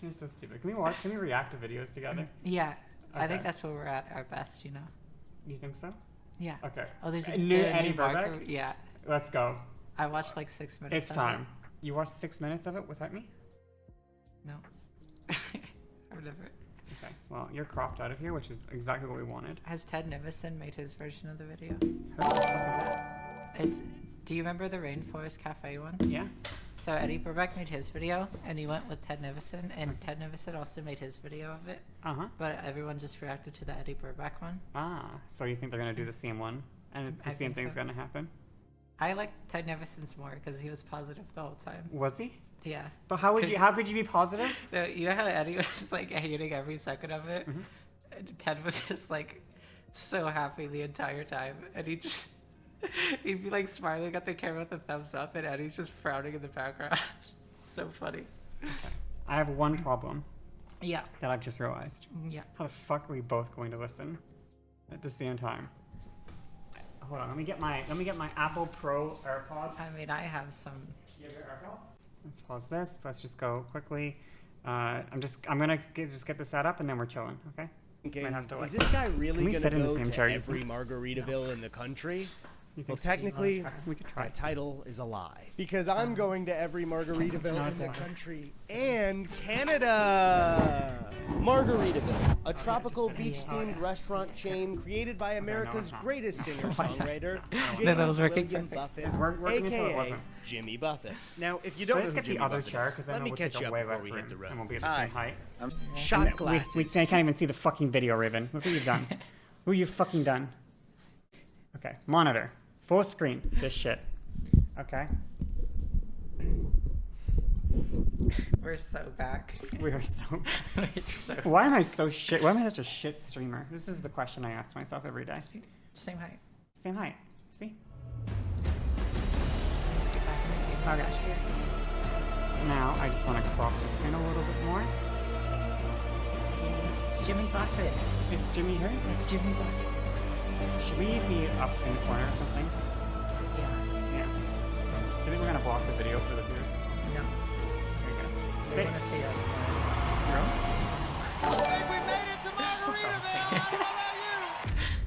You're so stupid. Can we react to videos together? Yeah. I Okay. think that's where we're at our best, you know? You think so? Yeah. Okay. Oh, there's a new good Eddie new Burback? Marco. Yeah. Let's go. I watched like 6 minutes. It's time. You watched 6 minutes of it without me? No. I've never. Okay. Well, you're cropped out of here, which is exactly what we wanted. Has Ted Nivison made his version of the video? Who the fuck is that? It's. Do you remember the Rainforest Cafe one? Yeah. So Eddie Burback made his video, and he went with Ted Nivison, and Ted Nivison also made his video of it. Uh-huh. But everyone just reacted to the Eddie Burback one. Ah, so you think they're going to do the same one? And the I same think thing's so. going to happen? I like Ted Nivison's more because he was positive the whole time. Was he? Yeah. But how could you be positive? You know how Eddie was like hating every second of it? Mhm. And Ted was just like so happy the entire time. And he'd be like smiling at the camera with a thumbs up, and Eddie's just frowning in the background. So funny. I have one problem Yeah. that I've just realized. Yeah. How the fuck are we both going to listen at the same time? Hold on, let me get my Apple Pro AirPods. I mean, I have some. You have your AirPods? Let's pause this. Let's just go quickly. I'm gonna just get this set up and then we're chilling. Okay. Might have to, Is this guy Can really we going fit to in the go same to chair, you every think? Margaritaville in the country? You Well, think- technically, we could try. that title is a lie. Because I'm going to every Margaritaville in the country and Canada. Margaritaville, a tropical beach-themed restaurant chain created by America's it's not. great singer-songwriter, No, that was James working William perfect. Buffett, It's working until it a.k.a. wasn't. Jimmy Buffett. Now, if you Should I don't know just who get Jimmy the other Buffett chair? is, Because then let me we'll catch take you a up way before less we room hit the road. and we'll be at the Hi. same height. Shot glasses. I can't even see the fucking video, Raven. Look what you've done. Who you fucking done? Okay, monitor. Full screen. This shit. Okay. We're so back. We are so... We're so Why am I so shit? Why am I such a shit streamer? This is the question I ask myself every day. same height. Same height. See? Let's get back in the game. Okay. Now, I just want to crop this in a little bit more. It's Jimmy Buffett. It's Jimmy here. It's Jimmy Buffett. Should we be up in the corner or something? Yeah. Yeah. I think we're gonna block the video for the viewers. No. There you go. They want to see us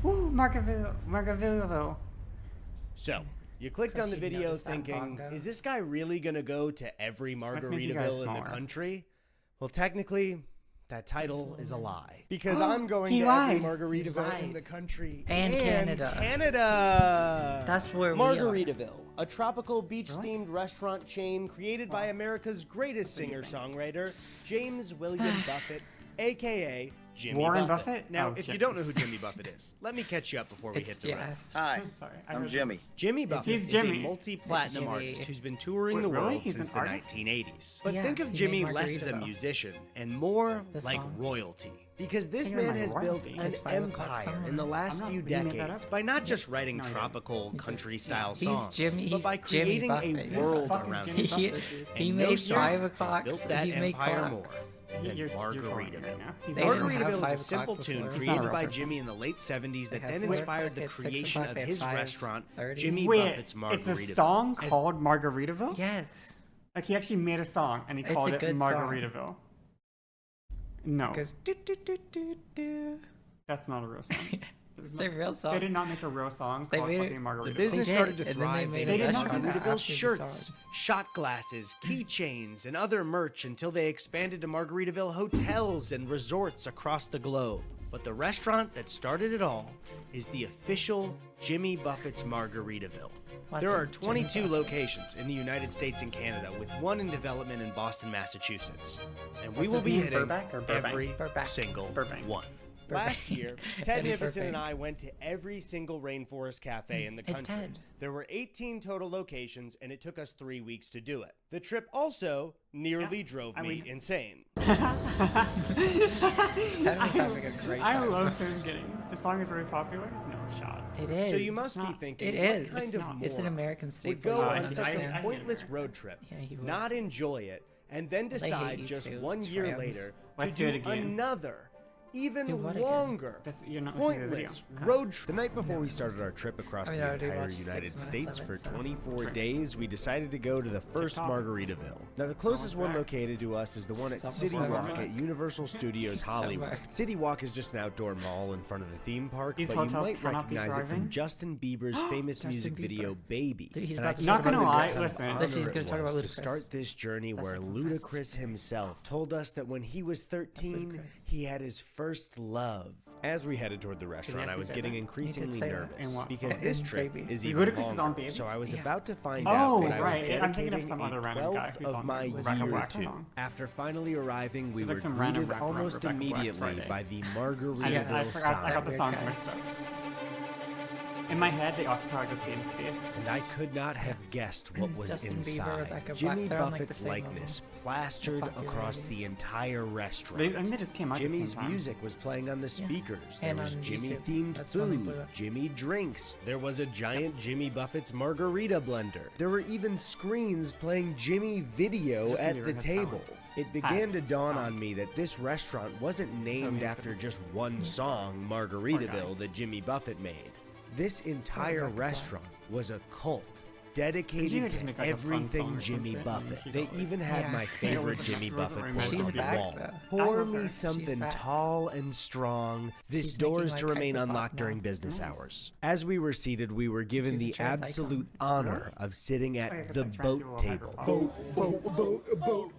Woo, Margaritaville. So, you clicked Chris, on the you video noticed that thinking, bongo? is this guy really going to go to every Let's make you guys Margaritaville in the smaller. country? Well, technically, that title is a lie. Because I'm going He to lied. every Margaritaville lied. in the country. And Canada. Canada! That's where we are. Margaritaville, a tropical beach-themed restaurant chain created by America's greatest singer-songwriter, James William Buffett, a.k.a. Jimmy Warren Buffett. Buffett? Now, Oh, if you Jimmy. don't know who Jimmy Buffett is, let me catch you up before we hit the road. Hi, I'm sorry. I'm Jimmy. Jimmy Buffett He's is Jimmy. a multi-platinum It's Jimmy. artist who's been touring Wait, the really? world He's since an the artist? 1980s. But Yeah, think of he Jimmy made less as a Margaritaville. musician and more The like song. royalty. Because this You're man my has built royalty. an It's 5 o'clock empire in the somewhere. last I'm not- few you made that decades up? by not just writing No, I didn't. tropical country-style He's songs, Jimmy- but by he's Jimmy creating a Buffett. world Fuck is around Jimmy him. He, Buffett, dude. he And no made song 5 has o'clock. built that He made empire clocks. more than You're trolling me Margaritaville. right now. He's They not didn't real. have Margaritaville 5 is a simple o'clock tune before. He's not created a by reference. Jimmy in the late 70s that They had then 4 inspired o'clock the at 6 creation o'clock of at his 5:30. restaurant, Jimmy Wait, Buffett's Margaritaville. it's a song As- called Margaritaville? Yes. Like he actually made a song and he It's called a it good Margaritaville. No, Because do do do do do. that's not a real song. There's It's a real They song. did not make a real song They called made it- fucking Margaritaville. The business They did, started to and then they thrive. made a They restaurant distributed after the Margaritaville shirts, song. shot glasses, keychains, and other merch until they expanded to Margaritaville hotels and resorts across the globe. But the restaurant that started it all is the official Jimmy Buffett's Margaritaville. Watch There it, are Jimmy 22 Buffett. locations in the United States and Canada, with one in development in Boston, Massachusetts. And we What's will his be name, hitting Burback or Burbank? every Burback. single Burbank. one. Burbank. Last year, Ted Eddie Nivison and Burbank. I went to every single rainforest cafe in the It's country. Ted. There were 18 total locations, and it took us 3 weeks to do it. The trip also nearly drove I me mean- insane. Ted was having a great I time. love him getting. The song is very popular. No shot. It is. So you must be not- thinking, It is. what kind of not. It's an moron American would staple. go I- on such I- a I- pointless road trip, Yeah, he would. not enjoy it, and then They hate decide you just too, 1 year trans. later to Let's do it do again. another even Do what again? longer. You're not listening to the video. Pointless road trip. The night before we started our trip across I mean, the I already entire watched 6 United minutes States of it, for so- 24 days, we decided to go to the first TikTok. Margaritaville. Now, the closest one back. located to us is the one at Stop City before Walk I at Universal Studios Hollywood. Somewhere. City Walk is just an outdoor mall in front of the theme park, These but you hotels might cannot be recognize it from driving? Justin Bieber's famous Justin music Bieber. video, Baby. Dude, he's And about I to Not talk gonna about lie, Ludacris. listen. Listen, he's honor gonna talk it about was Ludacris. to start this journey That's where like impressive. Ludacris himself told us that when he was 13, Ludacris. he had his first love. As we headed toward the restaurant, I actually was say getting that? increasingly say that. nervous In what because form? this In trip Baby. is Ludacris even is on longer. Baby? So I was Yeah. about to find Oh, out that I was right. I'm thinking of dedicating some a other random guy 12th who's of on my Rebecca year Black's to. song. After finally arriving, we It's were like some random greeted Rebecca almost Black's immediately Friday. by the I Margaritaville forgot. I got the sign. songs mixed up. In my head, they occupy the same space. And I could not have guessed what was Justin Bieber, inside. Rebecca Black, Jimmy they're on, like, the Buffett's same likeness plastered Fuck you, across lady. the entire restaurant. They, I think they just came out at the Jimmy's same time. music was playing on the speakers. There And was on Jimmy YouTube. themed That's when they blew food, up. Jimmy drinks. There was a giant Jimmy Buffett's margarita blender. There were even screens playing Jimmy video Justin at Bieber the has table. It began to dawn Hi. on me that this restaurant wasn't named means after that- just one song, Margaritaville, that Jimmy Buffett made. This entire Rebecca Black. restaurant was a cult Could you dedicated just to make, like, a fun song everything or some Jimmy shit? I mean, Buffett. she's They always- even had Yeah. my It favorite wasn't- Jimmy it wasn't Buffett very quote much She's on the back, wall. though. Pour love me her. something back. tall and strong. This She's door making, is to like, remain hyperpop unlocked during now. business Nice. hours. As we were seated, we were given She's a the trans absolute icon. honor of sitting Oh, yeah, at 'cause, the like, trans boat people table. hyperpop.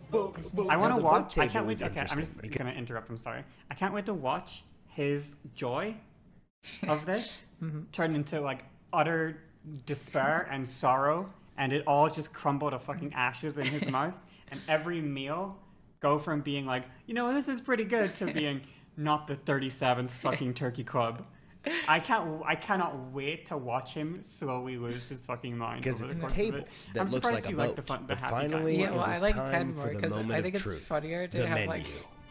I want Now, to the boat watch. I table can't wait. was Okay, I'm just interesting because- gonna interrupt. I'm sorry. I can't wait to watch his joy of this turn into like utter despair and sorrow, and it all just crumble to fucking ashes in his mouth. And every meal go from being like, you know, this is pretty good, to being not the 37th fucking turkey club. I cannot wait to watch him slowly lose his fucking mind. Because over it's the a course of table it. that I'm looks surprised like a you boat. like the fun, the But happy finally, guy. Yeah, well, it I was like time 10 for more, the 'cause moment I think of it's truth. funnier to the have, menu. like,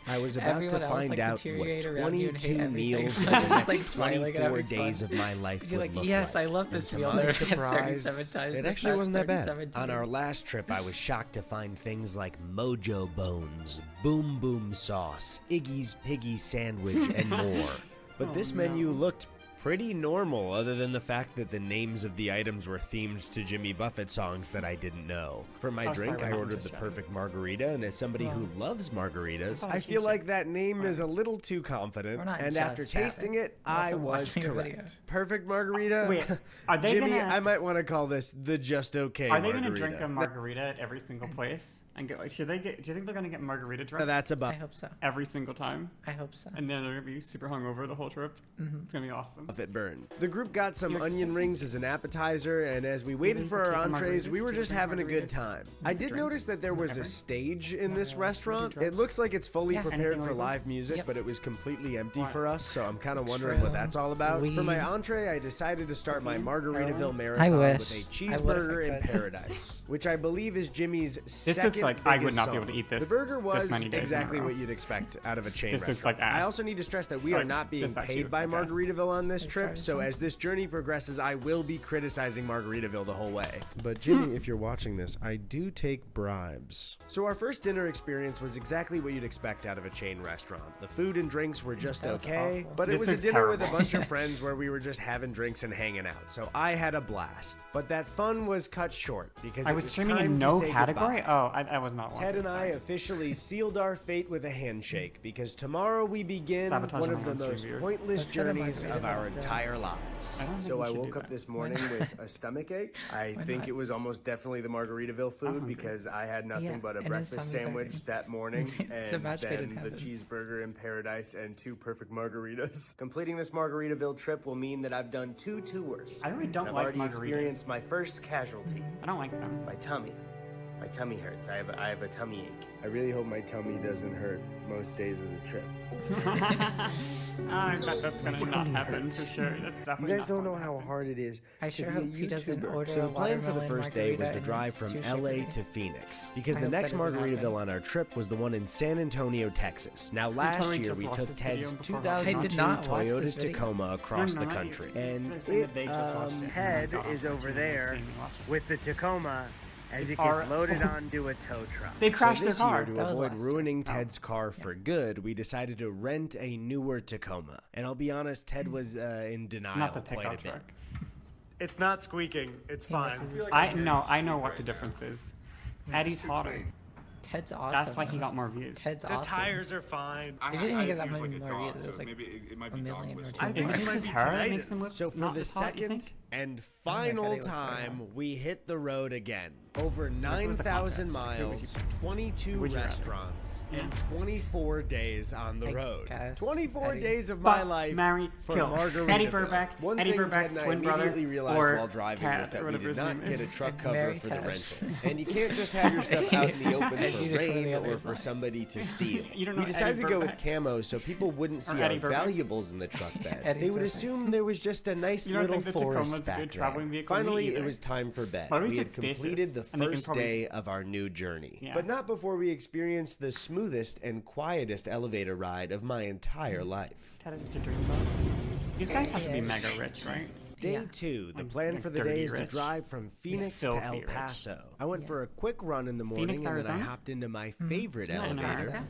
I was about everyone to else, find like, out what deteriorate around you and hate 22 everything. meals for Just, the like, next smiling and 24 having days fun. of my life You're would like, look yes, like. I love And this to meal. my There was surprise, 37 times. it the actually past wasn't that bad. 37 On our days. last trip, I was shocked to find things like Mojo Bones, Boom Boom Sauce, Iggy's Piggy Sandwich, and more. But Oh, this no. menu looked pretty normal, other than the fact that the names of the items were themed to Jimmy Buffett songs that I didn't know. For my Oh, sorry, drink, we're I not ordered just the chatting. perfect margarita, and as somebody who loves margaritas, thought I you feel said- like that name is a little too confident. We're not And just after chatting. tasting it, We're I also was watching a video. correct. Perfect margarita. Wait, are they Jimmy, gonna- I might want to call this the just okay Are they margarita. going to drink a margarita at every single place? And go, should they get? Do you think they're going to get margarita drunk That's I about hope so. every single time? I hope so. And then they're going to be super hungover the whole trip. It's going to be awesome. Buffett burn. The group got some onion rings as an appetizer, and as we waited for our take the entrees, margaritas? we were Do you just drink having a good margaritas? time. I did drink? notice that there was a Whatever. stage in this restaurant. drink? It looks like it's fully Yeah. prepared Anything for illegal? live music, Yep. but it was completely empty Why? for us, so I'm kind of wondering what that's all about. For my Weed. entree, I decided to start my Margaritaville Heroin? marathon wish. with a I would if cheeseburger I in could. paradise, which I believe is Jimmy's looks second like I would biggest not be able to song. eat this The burger was this many days in a exactly row. what you'd expect out of a chain This restaurant. looks like ass. I also need to stress that we are Like, not being this actually paid looks by like ass. Margaritaville on this trip, trying so to- as this journey progresses, I will be criticizing Margaritaville the whole way. But Jimmy, if you're watching this, I do take bribes. So our first dinner experience was exactly what you'd expect out of a chain restaurant. The food and drinks were just That was okay, awful. but it This was a is dinner with a terrible. bunch of friends where we were just having drinks and hanging out. So I had a blast. But that fun was cut short because I it was was streaming time in to no say category? goodbye. Oh, I was not one. Ted and I officially sealed our fate with a handshake because tomorrow we begin Sabotage one my of the on-stream most viewers. pointless Let's get a journeys of margarita our after. entire lives. I don't think So we I should do woke up that. this morning with a stomach ache. I think not? it was almost definitely the Margaritaville food hungry. because I had nothing Yeah, but a and his breakfast tummy's sandwich hurting. that morning It's a and match made in then the heaven. cheeseburger in paradise and 2 perfect margaritas. Completing this Margaritaville trip will mean that I've done 2 tours. I really don't I've like already margaritas. experienced my first casualty. I don't like them. My tummy. My tummy hurts. I have a tummy ache. I really hope my tummy doesn't hurt most days of the trip. I bet that's gonna not happen for sure. That's You definitely guys not don't know going to how happen. hard it is I to sure be a hope he doesn't YouTuber. order So a the plan for the watermelon first day was margarita to and drive it's from too LA sugary. to Phoenix because I the hope next that doesn't Margaritaville happen. on our trip was the one in San Antonio, Texas. Now last totally year just we watched took this video Ted's before. 2002 I did not watch Toyota this video. Tacoma across You're the not. country, You're and saying that they just watched it. Ted No, is over they've there seen me watch it. with the Tacoma as he Are- gets loaded onto a tow truck. They crashed so their this car. year, to That was avoid last year. ruining Ted's car for good, we decided to rent a newer Tacoma. And I'll be honest, Ted was in denial Not the quite a pickup bit. truck. It's not squeaking. It's fine. I know what the difference is. Eddie's hotter. Ted's awesome. That's why he though. got more views. Ted's The awesome. tires are fine. He didn't even get that use, many like, a more dog, views. so It's like maybe it might a be million dog or whistle. two. I think Is it it might his be hair that makes tinnitus. him look So for not the as hot, you think? second and God, final he looks really time, we hit the road again. Over was a 9,000 contest. Who would miles, you- 22 would you rather? restaurants, Yeah. and 24 days on the I road. guess, 24 Eddie. days of my But life marry, for kill. Margaritaville. Eddie Burback, One Eddie thing Burback's Ted and I twin brother, immediately realized or while driving Tad, was that or we whatever did his not name get a is. truck And cover marry for the Ted. rental. And you can't just have your stuff out in the open And for you just rain the or other for side. somebody to steal. You don't know We decided Eddie to go with Burback? camo so people wouldn't see our Eddie Burback? valuables in the truck bed. Eddie They would Burback. assume there was just a nice You don't little think the forest Tacoma's a back good there. traveling vehicle Finally, it either? was time for bed. But at least We had it's spacious, completed the and they can first probably- day of our new journey. Yeah. But not before we experienced the smoothest and quietest elevator ride of my entire life. Ted is to dream about. These guys have to be mega rich, right? Day Yeah. 2, the Like- plan like for the day dirty is to rich. drive from Phoenix to filthy El rich. Paso. I went Yeah. for a quick run in the morning Phoenix, and then I Arizona? hopped into my favorite Not in elevator. America.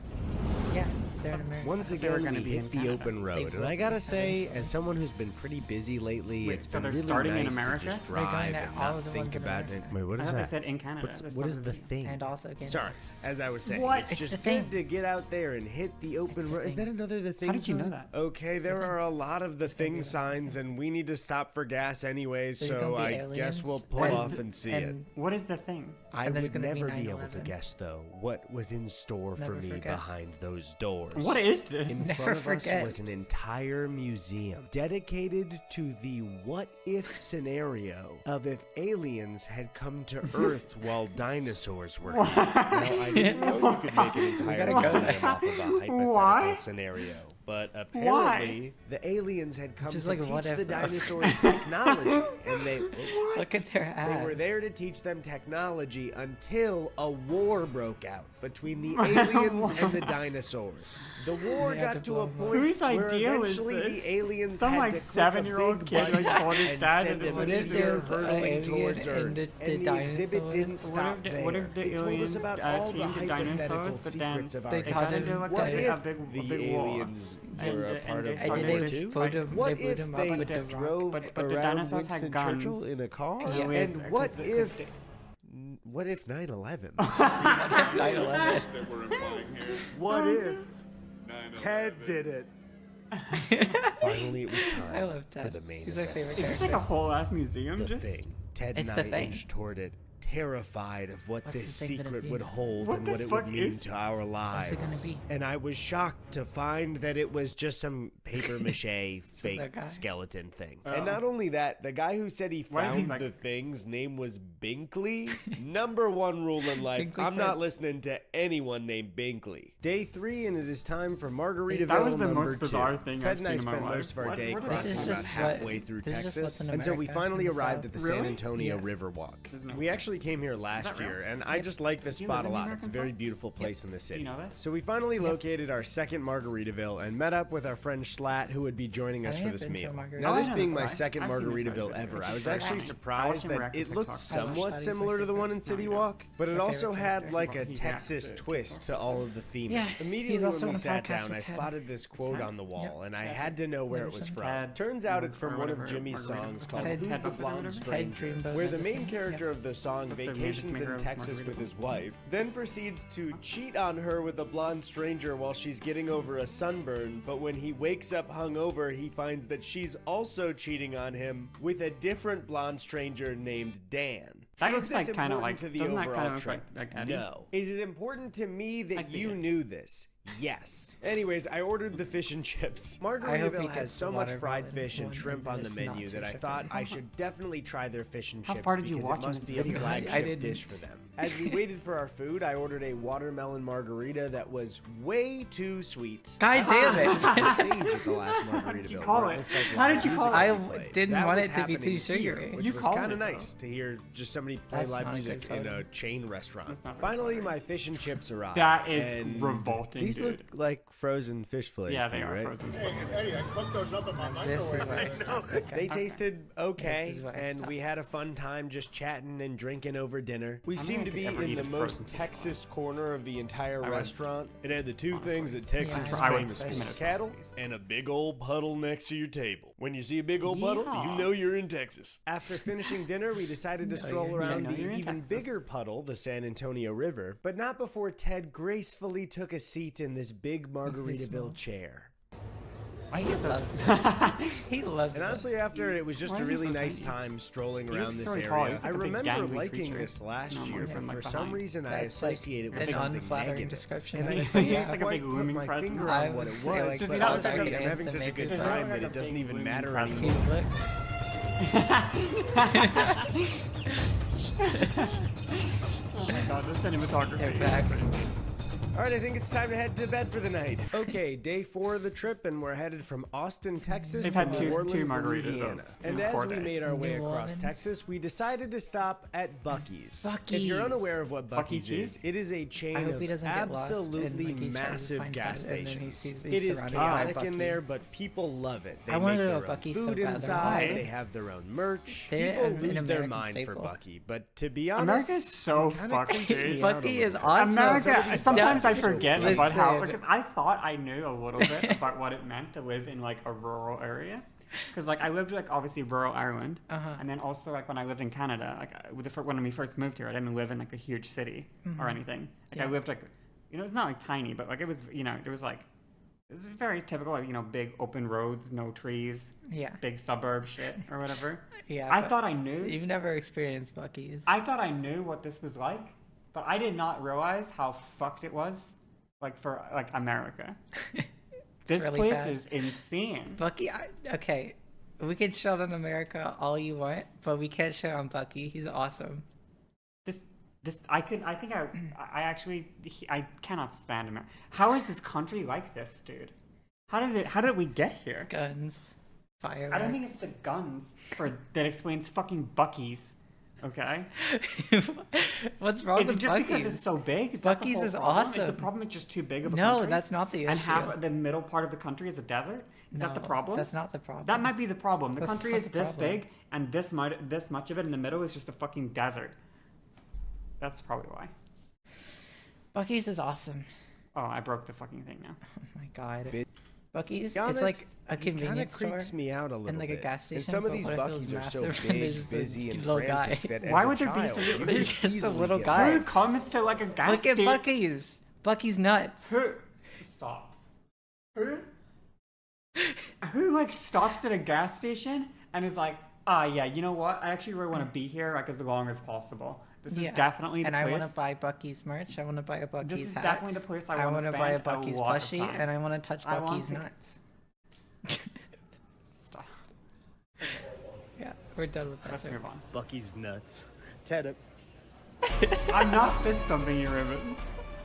Yeah, they're in America. Once They were again, gonna we be in hit the Canada. open road, and were I gotta in say, as someone who's been pretty busy lately, Wait, it's so been they're really starting in nice to America? just They're going drive to and all not of the think ones in about it. America. Wait, what I is thought they that? said in Canada. What is the thing? And also Canada. Sorry, as I was saying, What? it's It's just the good thing. to get out there and hit the open the road. Is thing. that another the thing? How did you know sign? that? Okay, there are a lot of the thing signs, and we need to stop for gas anyway, There's so gonna be I aliens, guess we'll pull What is off the- and see it. What is the thing? I and there's would gonna be never be able to 9/11. guess, though, what was in store for Never me forget. behind those doors. What is this? In Never front of forget. us was an entire museum dedicated to the what if scenario of if aliens had come to Earth while dinosaurs were here. Now, I didn't know you could make an entire gotta go museum off of a hypothetical Why? scenario. But apparently, the aliens had come Just to like what teach the if, though. dinosaurs technology, and Look at their ass. they were there to teach them technology until a war broke out between the aliens and the dinosaurs. The war They had got to to a blow point them Whose where idea was eventually this? the aliens Some had like to click a 7-year-old big kid button like told his and dad send that a What this if meteor there's hurtling alien towards and Earth. the And the exhibit dinosaurs? didn't stop What if there. the It told us aliens about all the teamed the hypothetical dinosaurs, but then secrets of our they They got got history. into like What a if big the war. aliens And were a the- part and of they I World did started War they to II? put him, What they put if him they up with the rock. drove But the around dinosaurs had Winston guns. Churchill in a car? Yeah. And what 'cause if... they- What if 9/11? 9/11. That we're implying here. What if 9/11. Ted did it? Finally, it was time I love for Ted. the main He's my event. favorite Is this character. like a whole ass museum? The Just thing. Ted It's and the I thing. inched toward it, terrified of what What's this the thing gonna secret be? would hold What and the what it fuck would mean is to our lives. What's it gonna be? And I was shocked to find that it was just some paper mache fake that guy? skeleton thing. Oh. And not only that, the guy who said he Why is he found like- the thing's name was Binkley. Number one rule in life, Binkley I'm not Fred. listening to anyone named Binkley. Day 3, and it is time for Margaritaville That was the number most bizarre 2. thing Ted I've and I seen in my spent life. most of our What- day what is crossing this? about This is halfway what- through this is just Texas what's in until we America, finally in the arrived at the South. San Really? Antonio Yeah. Riverwalk. There's no- We actually came here last that real? year, and I just like this You spot live a in lot. New It's a Arkansas? very beautiful place in the city. You know that? So we finally located our second Margaritaville and met up with our friend Schlatt, who would be joining us I for have this been to meal. a Margaritaville. Now, Oh, I this know being this my guy. second I've seen this Margaritaville guy. ever, I It's was very actually funny. I surprised watch him that react to it looked TikToks. somewhat Schlatt is similar my to the one in favorite City character. Walk, but it My also favorite had character. like a Well, he Texas reacts to twist to all of the theming. Yeah, Immediately he's when also we on a sat podcast down, with I Ted. spotted this quote Ted? on the wall, Yep. and I had to know where it was Anderson. from. Ted, Turns out it's from or one of whatever, Jimmy's Margarita. songs called Ted- Who's Ted the Buffett or Blonde whatever? Stranger, Dreamboat where the Medicine. main character Yep. of the song The music vacations maker in of Texas with Margaritaville. his wife, then proceeds to cheat on her with a blonde stranger while she's getting over a sunburn, but when he wakes up hungover, he finds that she's also cheating on him with a different blonde stranger named Dan. That Is looks this like kind of important like to the doesn't that overall kind of look trip? like Eddie? No. Is it important to me I that see you it. knew this? Yes. Anyways, I ordered the fish and chips. I hope he Margaritaville has gets so the much fried watermelon fish and one shrimp and on the it's not menu too that I sugary. thought I should definitely try their fish and How chips far did you because watch it in must this be a video? flagship I didn't. dish for them. As we waited for our food, I ordered a watermelon margarita that was way too sweet. God damn it. On stage at the last Margaritaville. call where it? looked like How live did you music call it? would I be played. didn't That want was it to be happening too here, sugary. which You was called kind it, of though. nice to hear just somebody play That's live not a music good in a photo. chain restaurant. That's not very Finally, funny. my fish and chips arrived. That is and revolting, These dude. look like frozen fish fillets Yeah, to they you, are right? frozen. Hey, Eddie, I cooked those up in my This is microwave. what They tasted okay, This is what I and thought. we had a fun time just chatting and drinking over dinner. We I don't seemed to think be I ever in eat the a most frozen Texas corner of the entire I would- restaurant. It had the two honestly. things that Texas Yeah, is I would famous commit for: it cattle these. and a big old puddle next to your table. When you see a big old puddle, you Yeehaw. know you're in Texas. After finishing dinner, we decided to stroll you're- around no, the you're in even Texas. bigger puddle, the San Antonio River, but not before Ted gracefully took a seat in this big Margaritaville chair. He loves it. He loves And honestly, this. after it was just Why a is he really so nice tiny? time strolling He around looks this so area. tall. He's like I a big remember gangly liking creature. this last Normally year, from, but like, for some behind. reason I That's like associate it with an something unflattering negative. description. And I of He's can't like a quite big put looming my presence. finger I on what would it say, was, like, but Does he all not of a look sudden like I'm having handsome such a good maybe? time Like that a it doesn't big even looming matter presence. He anymore. looks. Oh my god, this cinematography. They're is back. crazy. All right, I think it's time to head to bed for the night. Okay, day 4 of the trip, and we're headed from Austin, Texas They've to had New two Orleans, margaritas Louisiana. in And as 4 we days. made our way New across Orleans. Texas, we decided to stop at Buc-ee's. Buc-ee's. If you're unaware of what Buc-ee's Buc-ee's is, cheese? it is a chain I hope of he doesn't get lost and, absolutely like, he tries to massive find gas food, and then he stations. sees It he's is surrounded by chaotic in Buc-ee's. there, but people love it. They I wanna make go to their a own Buc-ee's so food bad, though. inside. Why? They have their own merch. They're People an lose their American mind staple. for Buc-ee, but to be honest, America is so it kinda fucked, creeps dude. me out a Buc-ee little is bit. awesome. Some of America, these sometimes I Buc-ees are so forget big. about how, Listen. because I thought I knew a little bit about what it meant to live in like a rural area. Because like I lived like obviously rural Ireland, and then also like when I lived in Canada, like when we first moved here, I didn't live in like a huge city or anything. Like I lived like, it's not like tiny, but like it was, it was like, it was very typical, like big open roads, no trees, Yeah. big suburb shit or whatever. Yeah. I but thought I knew. You've never experienced Buc-ee's. I thought I knew what this was like, but I did not realize how fucked it was, like for like America. This really place bad. is insane. Okay. We can shut on America all you want, but we can't shut on Buc-ee. He's awesome. I cannot stand America. How is this country like this, dude? How did we get here? Guns, fire. I don't think it's the guns that explains fucking Buc-ee's. Okay? What's wrong Is it with just because Buc-ee's? it's so big? Is that the Buc-ee's whole is problem? Is the awesome. problem it's just too big of a No, country? that's not the And issue. half the middle part of the country is a desert? Is that the No, problem? That's not the problem. That might be the problem. The That's country not is the this problem. big, and this much of it in the middle is just a fucking desert. That's probably why. Buc-ee's is awesome. Oh, I broke the fucking thing now. Oh my god. Bit- Buc-ee's, To be it's like honest, a it kind of convenience store. creeps me out a little and like a bit. gas And station, some of but these what if it was Buc-ee's are so massive and big, there's just a busy, and little guy? frantic that Why as would a there be child, such a- you could There's just a easily little get guy. Who lost. comes to like a gas Look at station? Buc-ee's. Buc-ee's nuts. Who? Stop. Who like stops at a gas station and is like, yeah, you know what? I actually really want to be here like as long as possible. This is definitely the and place. I want to buy Buc-ee's merch. I want to buy a Buc-ee's This is hat. definitely the place I I want want to to buy a spend Buc-ee's lot of plushie, time. and I want to touch I want Buc-ee's to- nuts. Stop. Yeah, we're done with that. Let's joke. move on. Buc-ee's nuts. Ted, I'm not fist bumping you, Ribbon.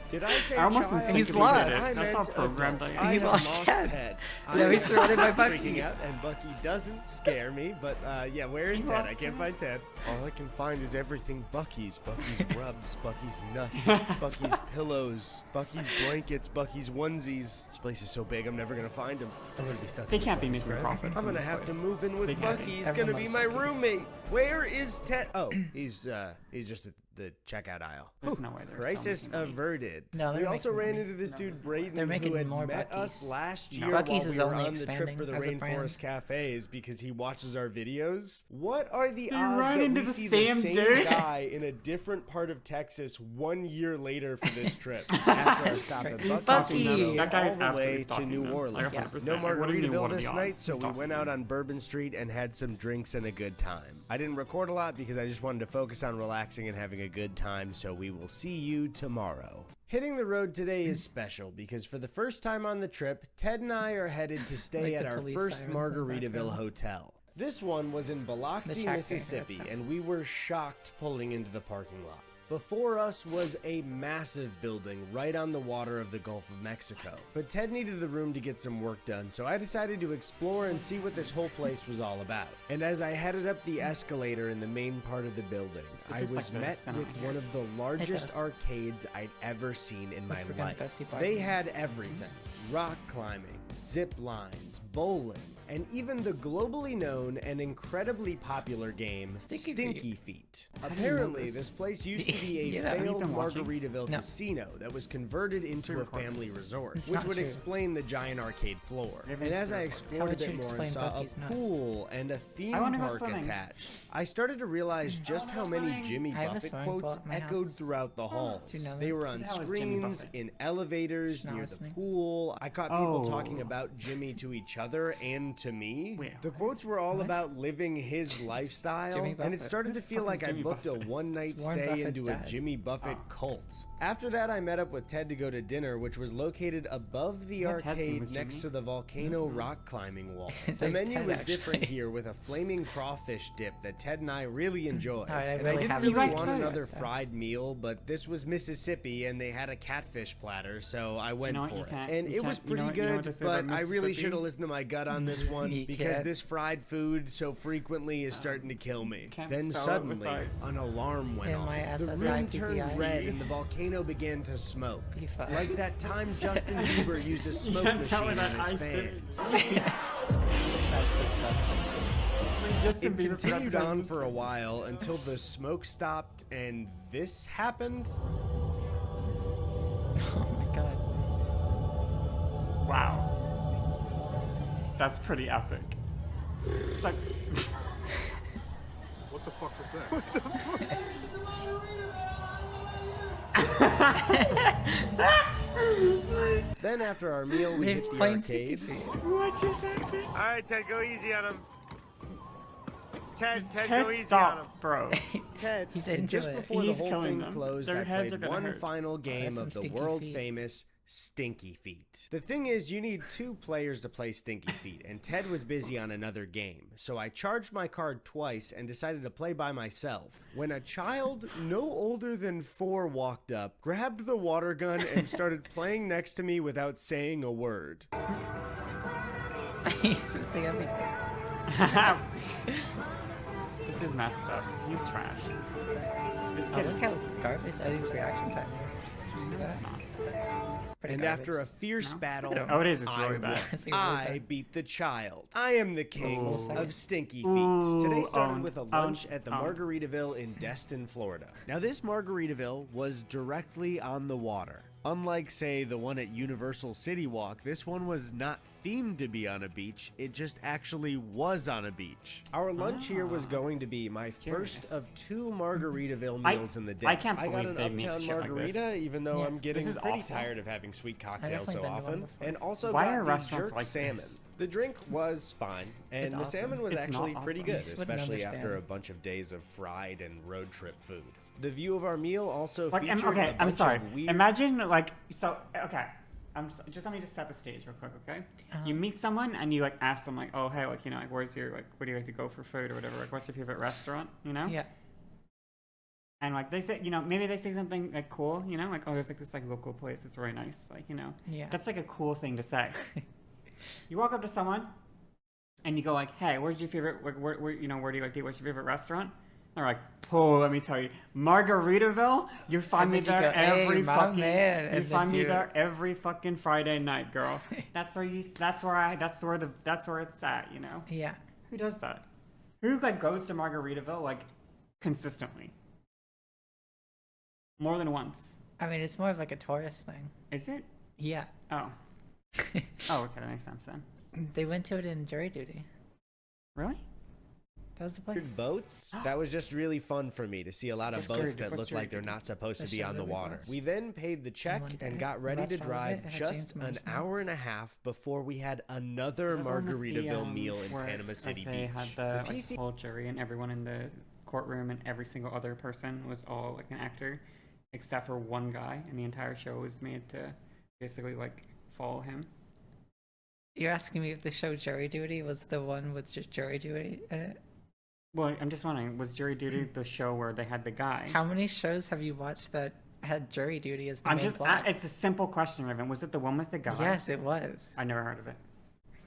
did I say I almost child? instinctively lost. did it. I That's meant how programmed adult. I am. I He have lost lost Ted. Ted. Yeah, he's surrounded by I'm Buc-ee. freaking out, and Buc-ee doesn't scare me. But yeah, where is You Ted? lost I can't Ted? find Ted. All I can find is everything Buc-ee's. Buc-ee's rubs, Buc-ee's nuts, Buc-ee's pillows, Buc-ee's blankets, Buc-ee's onesies. This place is so big, I'm never gonna find him. I'm gonna be stuck. They in this can't be Buc-ee's making forever. profit. I'm from gonna this have to place. move in with They can't be. Buc-ee's. Everyone Gonna be loves my Buc-ee's. roommate. Where is Ted? Oh, he's just at the checkout aisle. There's no way they're Crisis still making money. averted. No, we they're also making ran money. into this No, dude there's no way. Brayden They're making who had more met us Buc-ee's. last No. year Buc-ee's while is we were only on the trip expanding for the as a brand. Rainforest Cafes because he watches our videos. What are the You odds ran that into we the see same the same dude? guy in a different part of Texas 1 year later for this trip after our stop at He's Buc-ee's? stalking We them. drove That guy is all the absolutely way to stalking New them, like Orleans. 100%. No Like, what do you mean, Margaritaville what are this the night, odds? so He's we went stalking out them. on Bourbon Street and had some drinks and a good time. I didn't record a lot because I just wanted to focus on relaxing and having a good time, so we will see you tomorrow. Hitting the road today is special because for the first time on the trip, Ted and I are headed to stay Like at the our police first sirens in the Margaritaville background. hotel. This one was in The Biloxi, check Mississippi, thing. and we were shocked pulling into the parking lot. Before us was a massive building right on the water of the Gulf of Mexico. But Ted needed the room to get some work done, so I decided to explore and see what this whole place was all about. And as I headed up the escalator in the main part of the building, I was met with one of the largest arcades I'd ever seen in my life. They had everything: rock climbing, zip lines, bowling, and even the globally known and incredibly popular game Stinky Feet. Apparently, this place used to be a failed Margaritaville casino that was converted into a family resort, which would explain the giant arcade floor. And as I explored a bit more and saw a pool and a theme park attached, I started to realize just how many Jimmy Buffett quotes echoed throughout the halls. They were on screens, in elevators, near the pool. I caught people talking about Jimmy to each other and to me. The quotes were all about living his lifestyle, and it started to feel like I booked a one-night stay into a Jimmy Buffett cult. After that, I met up with Ted to go to dinner, which was located above the arcade next to the volcano rock climbing wall. The menu was different here, with a flaming crawfish dip that Ted and I really enjoyed. And I didn't really want another fried meal, but this was Mississippi, and they had a catfish platter, so I went for it. And it was pretty good, but I really should have listened to my gut on this one, because this fried food so frequently is starting to kill me. Then suddenly, an alarm went off. The room turned red, and the volcano began to smoke. Like that time Justin Bieber used a smoke machine on his fans. It continued on for a while until the smoke stopped and this happened. Oh my god. Wow. That's pretty epic. It's like... What the fuck was that? Then after our meal, we hit the arcade. What just happened? All right, Ted, go easy on him. Ted, Ted, go easy on him. bro. Ted. He's And into just it. before the He's whole killing thing them. closed, Their I heads are played gonna one hurt. final game of the Stinky world Feet. famous Stinky Feet. The thing is, you need 2 players to play Stinky Feet, and Ted was busy on another game, so I charged my card twice and decided to play by myself. When a child no older than 4 walked up, grabbed the water gun, and started playing next to me without saying a word. He's missing everything. This is messed up. He's trash. This Oh, kid look is how garbage Eddie's reaction time is. Did you see that? Pretty And garbage. after a fierce battle, Oh, it is. It's I really won. bad. It's really I bad. beat the child. I am the king Ooh. of Stinky Feet. Ooh, Today started owned, with a owned, lunch at the owned. Margaritaville in Destin, Florida. Now this Margaritaville was directly on the water. Unlike, say, the one at Universal City Walk, this one was not themed to be on a beach, it just actually was on a beach. Our lunch here was going to be my first of 2 Margaritaville meals in the day. I can't I got believe an they make Uptown shit like Margarita, this. even though Yeah. I'm getting This is pretty awful. tired of having sweet cocktails definitely so been to one often. before. And also Why got are the restaurants jerk like salmon. this? The drink was fine, and It's the awesome. salmon was It's actually not pretty awesome. good, You just wouldn't especially after understand. a bunch of days of fried and road trip food. The view of our meal also Like, featured okay, a I'm bunch sorry. of weird... Imagine, like, so, okay. Just let me just set the stage real quick, okay? You meet someone and you, like, ask them, like, oh, hey, like, you know, like, where's your, like, where do you like to go for food or whatever? Like, what's your favorite restaurant, you know? Yeah. And, like, they say, you know, maybe they say something, like, cool, you know? Like, oh, there's, like, this, like, local place that's really nice. Like, you know? Yeah. That's, like, a cool thing to say. You walk up to someone and you go, like, hey, where's your favorite, like, where you know, where do you like to eat? What's your favorite restaurant? They're like, oh, let me tell you, Margaritaville. You find me then you there go, "Hey, every my fucking. man," You and then find me you- there every fucking Friday night, girl. That's where it's at. You know. Yeah. Who does that? Who like goes to Margaritaville like consistently? More than once. I mean, it's more of like a tourist thing. Is it? Yeah. Oh. Oh, okay, that makes sense then. They went to it in jury duty. Really? That was the place. Weird boats. That was just really fun for me to see a lot of Just boats curious, that what's look your- like they're not supposed to That be shit on the really water. was. We then paid the check one and day, got ready to watched all of drive it, had just James an Marsden. hour and a half before we had another Is that the one with the, Margaritaville meal in where, Panama City like, they Beach. had the, The like, PC whole jury and everyone in the courtroom and every single other person was all like an actor, except for one guy, and the entire show was made to basically like follow him. You're asking me if the show Jury Duty was the one with just jury duty in it? Well, I'm just wondering, was Jury Duty the show where they had the guy? How many shows have you watched that had jury duty as the I'm main just. plot? It's a simple question, Raven. Was it the one with the guy? Yes, it was. I never heard of it.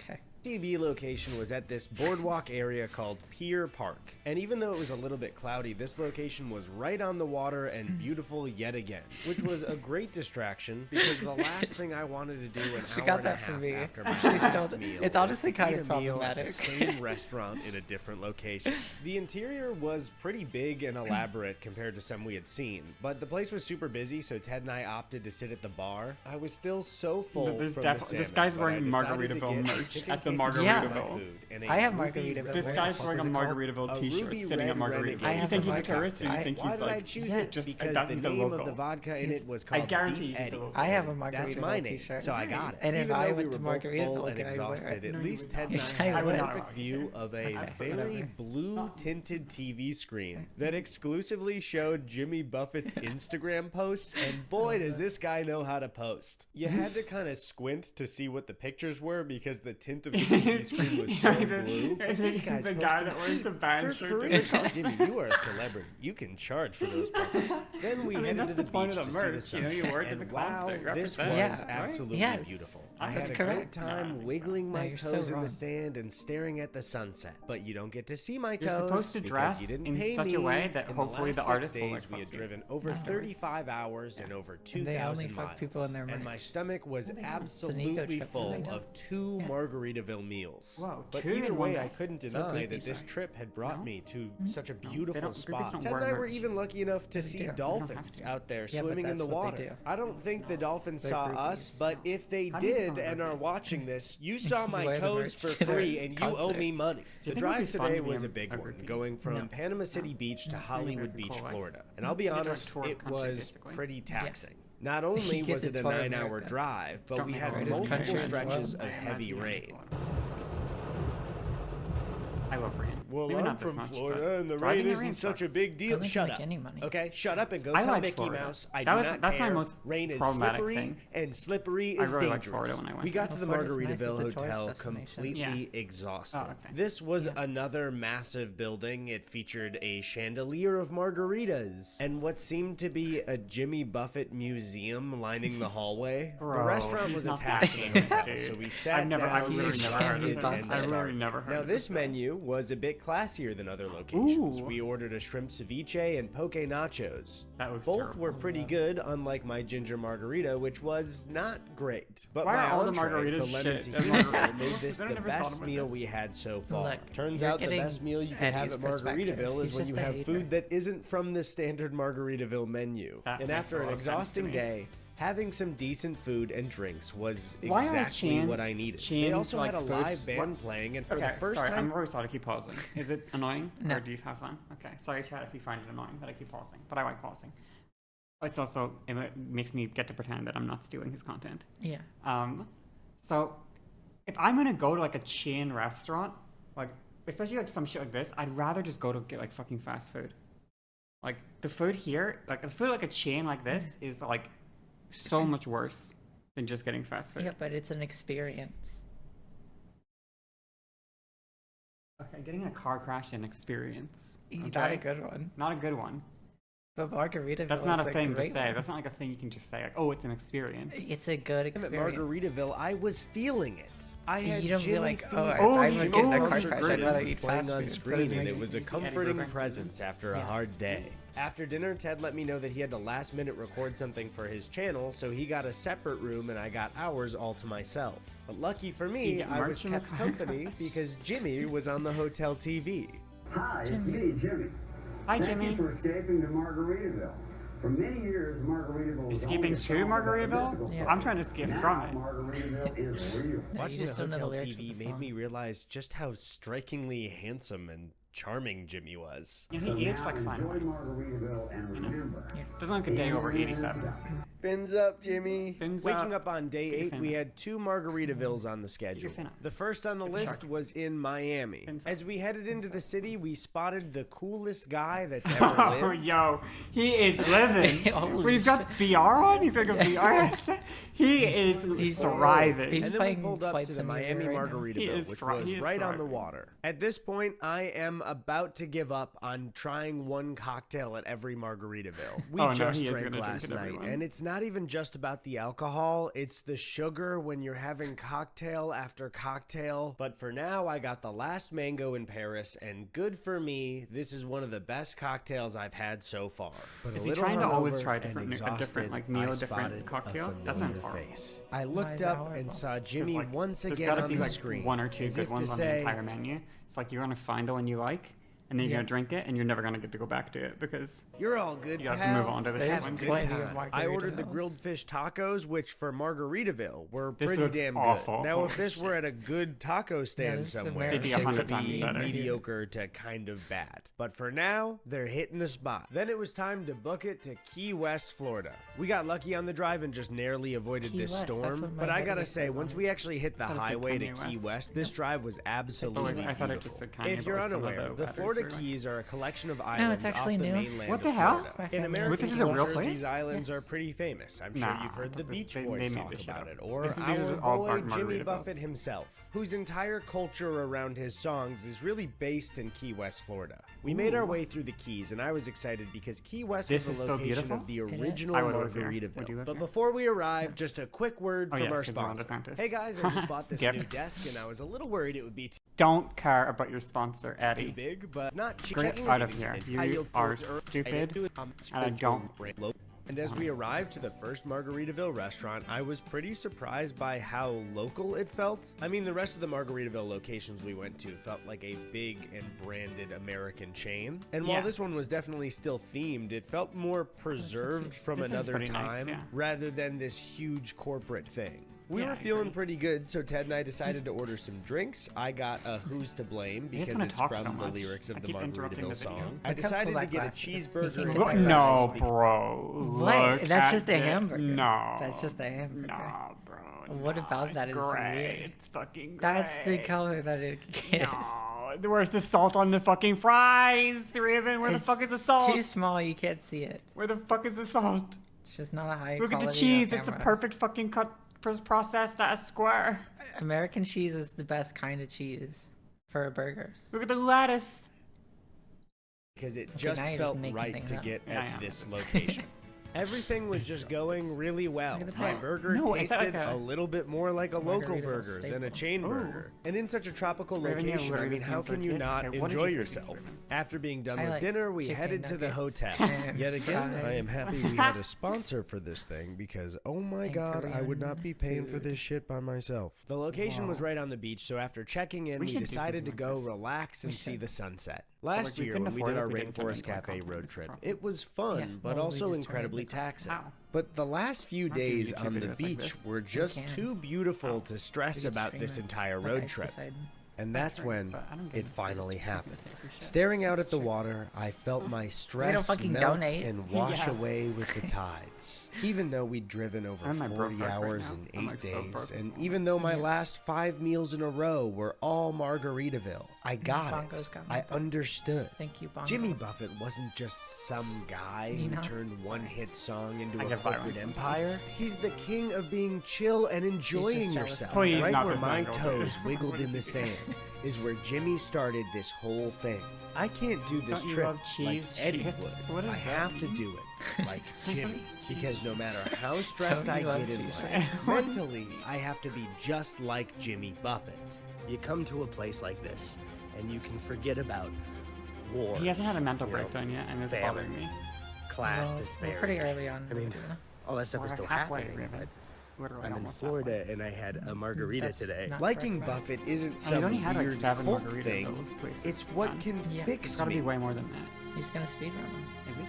Okay. TV location was at this boardwalk area called Pier Park. And even though it was a little bit cloudy, this location was right on the water and beautiful yet again, which was a great distraction because the last thing I wanted to do an She hour got and a that from half me. after my She last stole- meal it's honestly was to kind eat of a meal at the problematic. same restaurant in a different location. The interior was pretty big and elaborate compared to some we had seen, but the place was super busy, so Ted and I opted to sit at the bar. I was still so full This from def- the salmon, this guy's but I wearing decided to Margaritaville get a merch chicken at the quesadilla Margaritaville. for my food and a I have ruby Margaritaville. This Where guy's the fuck wearing a is it called? Margaritaville A t-shirt ruby sitting at red Margaritaville. renegade. You think he's a vodka. tourist, or you think Why he's did I like choose Yeah, it? just Because that the he's a name of local? the vodka in it was I called guarantee Deep he's a Eddie. local. I have a That's Margaritaville my name, t-shirt. so I got it. And if Even I though went we to were both Margaritaville, full and can I wear exhausted, it? at No, least you Ted and Yes, I I had a would. perfect view of a very whatever. blue-tinted TV screen that exclusively showed Jimmy Buffett's Instagram posts, and boy, does this guy know how to post. You had to kind of squint to see what the pictures were because the tint of the TV screen was so blue. But this guy's the guy posting that wears feet the band for shirt. free. Jimmy, you are a celebrity. You can charge for those puppies. Then we I mean, headed that's to the the point beach of to the see the merch, you know, you sunset. wore it to the And wow, concert, this was represent. Yeah, right? absolutely Yes. beautiful. I I think had a it's great correct. No, I don't time think so. wiggling my you're so toes in wrong. the sand and staring at the sunset. But you don't get to see my You're toes supposed to because dress you didn't in pay such a me. way that In hopefully the last 6 artist will, days, like, we had fuck you. driven over 35 hours and over And they only 2,000 fuck miles. people in their And merch. my stomach was ego absolutely trip, full I know. of 2 Margaritaville meals. Whoa, But 2 in either one way, day. I couldn't So deny creepy, that this sorry. trip had brought No? me to such a they beautiful don't- spot. don't Ted and wear I were merch. even lucky enough to see do. They don't have dolphins to. out there Yeah, but swimming in that's the what they water. do. I don't think the dolphins They're saw us, groupies. but if they How do you did sound and like are that? watching this, you saw my Wear the toes for merch to their free and you owe concert. me money. you The think it would drive be fun today to be was a a big one, groupie? going from No. Panama City Beach to I think Hollywood it'd be Beach, cool, like, Florida. And I'll be you get to, like, honest, tour the it country, was basically. pretty taxing. Not only get was to it a tour 9-hour America. drive, but Don't we make had it greatest multiple country in the stretches world. of heavy rain. I love rain. Well, Maybe I'm not this from much, Florida, but and the driving rain in isn't such a sucks. big deal. Doesn't Shut make up. any money. Okay, shut up and go I tell like Mickey Florida. Mouse I That do was- not that's my care. most Rain is problematic slippery, thing. and slippery I is really liked dangerous. Florida when I went We got there. to the Florida's nice. Margaritaville It's a tourist Hotel destination. completely exhausted. Oh, okay. This was another massive building. It featured a chandelier of margaritas and what seemed to be a Jimmy Buffett museum lining the hallway. The Bro, restaurant he's was not attached that to the hotel, famous, so dude. we sat I've never, down, I've literally never heard of tasted, this. and I've literally started. never heard Now of this this. menu was a bit classier than other locations. Ooh. We ordered a shrimp ceviche and poke nachos. That was Both terrible. were pretty good, unlike my ginger margarita, which was not great. But Why my are all the entree, margaritas the lemon shit? tahini Margarita. made this I've the never thought best about meal this. we had so far. Look, Turns you're out the getting best meal you can have Eddie's at perspective. Margaritaville is He's when just you a have hater. food that isn't from the standard Margaritaville menu. That And makes after a an lot of sense to exhausting me. day, having some decent food and drinks was Why are exactly what I needed. They chains, also like, had a foods- live band what- playing, and for Okay, the first sorry, time I'm really sorry to keep pausing. Is it annoying? No. Or do you have fun? Okay. Sorry, chat, if you find it annoying that I keep pausing. But I like pausing. It's also, it makes me get to pretend that I'm not stealing his content. Yeah. So, if I'm gonna go to like a chain restaurant, like, especially like some shit like this, I'd rather just go to get like fucking fast food. Like, the food here, like, the food like a chain like this is like so much worse than just getting fast food. Yeah, but it's an experience. Okay, getting in a car crash is an experience. Not a okay? good one. Not a good one. But Margaritaville That's not is a thing to great say. one. That's not like a thing you can just say. Like, oh, it's an experience. It's a good at experience. Margaritaville, I was feeling it. I had You don't be Jimmy like, fever. oh, if Oh, I'm you gonna don't. get in a Oh, car you're crash, great. I'd rather was eat playing fast on food. screen, and makes it was a you see Eddie comforting Burback. presence after a Yeah. hard day. After dinner, Ted let me know that he had to last minute record something for his channel, so he got a separate room and I got ours all to myself. But lucky for You me, get I was merch in the kept car company because Jimmy was on the hotel TV. Hi, it's me, Jimmy. Hi, Thank Jimmy. you for escaping to Margaritaville. For many years, Margaritaville was Escaping only a to song about a Margaritaville? mythical Yeah. I'm trying to place. escape Now, from it. Margaritaville is real. No, you Watching the just don't know the hotel lyrics of TV the made song. me realize just how strikingly handsome and charming Jimmy was. Yeah, So he aged now like enjoy fine. Margaritaville and remember, Doesn't look a day over it 87. is Fins up, Jimmy. Fins Waking up. up on day Big 8, fin we up. had 2 Margaritavilles on the schedule. fin up. The first on the list shark. was in Miami. Fins up. As we headed into the city, we spotted the coolest guy that's ever Oh, lived. yo, he is living. Holy When he's got VR on, he's like a VR headset. He is thriving. he's And then we playing pulled up Flight to the Simulator Miami right now. He Margaritaville, is which thri- was he is right on the thriving. water. At this point, I am about to give up on trying one cocktail at every Margaritaville. We Oh, no, just he is drank gonna drink last at every night, one. and it's not even just about the alcohol, it's the sugar when you're having cocktail after cocktail. But for now, I got the last mango in Paris, and good for me, this is one of the best cocktails I've had so far. But Is a he little trying to always hungover try and a different, exhausted, like I neo-different spotted cocktail? a That sounds familiar horrible. face. I Why is looked that up horrible? and saw Jimmy Like, once there's again gotta on be the like screen. one or two as good if to ones on the say, entire menu. It's like you're gonna find the one you like, and then you're Yeah. gonna drink it, and you're never gonna get to go back to it because "You're all good, you gotta pal. move on to the There's shit Have a ones. good plenty of time." I ordered the Margaritavilles. grilled fish tacos, which for Margaritaville were This pretty looks damn awful. good. Now, if Holy this were at a good taco stand this is somewhere, American. They'd be it 100 would times be better. mediocre to kind of bad. But for now, they're hitting the spot. Then it was time to book it to Key West, Florida. We got lucky on the drive and just narrowly avoided Key this West, that's storm. what my But I head gotta was say, on once it. we actually hit the thought it said highway to Kanye Key West. West, this drive was absolutely I thought it beautiful. just said Kanye, If you're but some of unaware, the letters Florida were like- Keys are a collection of islands actually off the new. mainland What the of hell? Florida. My In family American Wait, this is a real culture, place? these islands Yes. are pretty famous. I'm sure Nah, you've heard the this- Beach they Boys made talk this shit about up. it, or These are our all boy Mark Jimmy Margaritavilles. Buffett himself, whose entire culture around his songs is really based in Key West, Florida. We made our way through the Keys, and I was excited because Key West This was is the so location beautiful? of the It is. original I would live here. Would you Margaritaville. live But here? before we arrived, just a quick word Oh, from yeah, our 'cause they're on sponsor. DeSantis. Hey guys, I just bought this Skip. new desk, and I was a little worried it would be too Don't care about your sponsor, Eddie. big, but not cheap. Get Checking out of meetings here. and You high yield are forwards stupid, and I don't- And as we arrived to the first Margaritaville restaurant, I was pretty surprised by how local it felt. I mean, the rest of the Margaritaville locations we went to felt like a big and branded American chain. And while Yeah. this one was definitely still themed, it felt more preserved from This is another pretty nice, time yeah. rather than this huge corporate thing. We Yeah, were I feeling agree. pretty good, so Ted and I decided to order some drinks. I got a Who's to Blame You just because wanna it's talk from so the much. lyrics I of the keep interrupting Margaritaville the song. video. I Look how decided cool to that get a glass is. cheeseburger. You and can't What? get No, fries bro. What? Look That's at just a the- hamburger. No. That's just a hamburger. No, bro. What no, about that it's is great. weird. It's fucking great. That's the color that it is. No. Where's the salt on the fucking fries, Raven? Where the fuck is the salt? Too small, you can't see it. Where the fuck is the salt? It's just not a high Look at quality the cheese. on It's a camera. perfect fucking cut processed at a square. American cheese is the best kind of cheese for burgers. Look at the lettuce. because it Okay, just now you're felt just making right things to up. get Yeah, at yeah. this location. Everything was just going really well. Look at the My plate. burger No, is that tasted like a a- little bit more like a local Margaritaville burger than a staple. chain Ooh. burger. And in such a tropical Raven, yeah, location, I literally mean, how seems can you legit. not Okay, what did enjoy you think, yourself? Raven? After being done I with like dinner, we chicken headed to the nuggets hotel. and Yet again, I am fries. happy we had a sponsor for this thing because, oh my And god, I would not Korean be paying for food. this shit by myself. The location was Wow. right on the beach, so after checking in, We we should do decided to something like go this. relax and We see should. the sunset. like, Last we year, couldn't when we afford did it our if we didn't turn Rainforest into a Cafe content road this trip, problem. it was fun, Yeah, but well, we also just turned it incredibly into taxing. How? But the last few I'll do days YouTube on the videos like beach this. were just can. too beautiful Oh. to stress We could about stream this it, entire like road Ice trip. decided. And that's right, when but I don't get it it. finally Just happened. pay for shit. Staring out That's at the true. water, I felt my stress fucking melt donate. and wash Yeah. away with the tides. Even though we'd driven over I'm at broke 40 right hours now. in I'm, 8 like, so days, broke. and even though my last 5 meals in a row were all Margaritaville, I got Bongos it. got my I back. understood. Thank you, Bongo. Jimmy Buffett wasn't just some guy who Nina? turned one hit song into I a get corporate violence empire. He's the king of being chill and enjoying jealous. yourself. Please, right not where this my angle, toes dude. wiggled What in the is he doing? sand is where Jimmy started this whole thing. I can't do this Don't you trip love like cheese Eddie chips? would. What does I that have to mean? do it like Jimmy because no matter how stressed Don't I you love get in cheese life, mentally I have to be just like Jimmy Buffett. You come to a place like this and you can forget about wars. He hasn't had a mental you know, breakdown yet, and it's famine, bothering me. class Well, disparity. we're pretty early on. I mean, all that stuff is We're still halfway, happening. Raven. Literally I'm in almost Florida halfway. and I had a margarita That's today. not Liking correct, right? Buffett isn't And some he's only had like weird 7 cult margaritas. thing. though, please. It's what Done. can Yeah. It's fix gotta me. be way more than that. He's gonna speedrun him. Is he?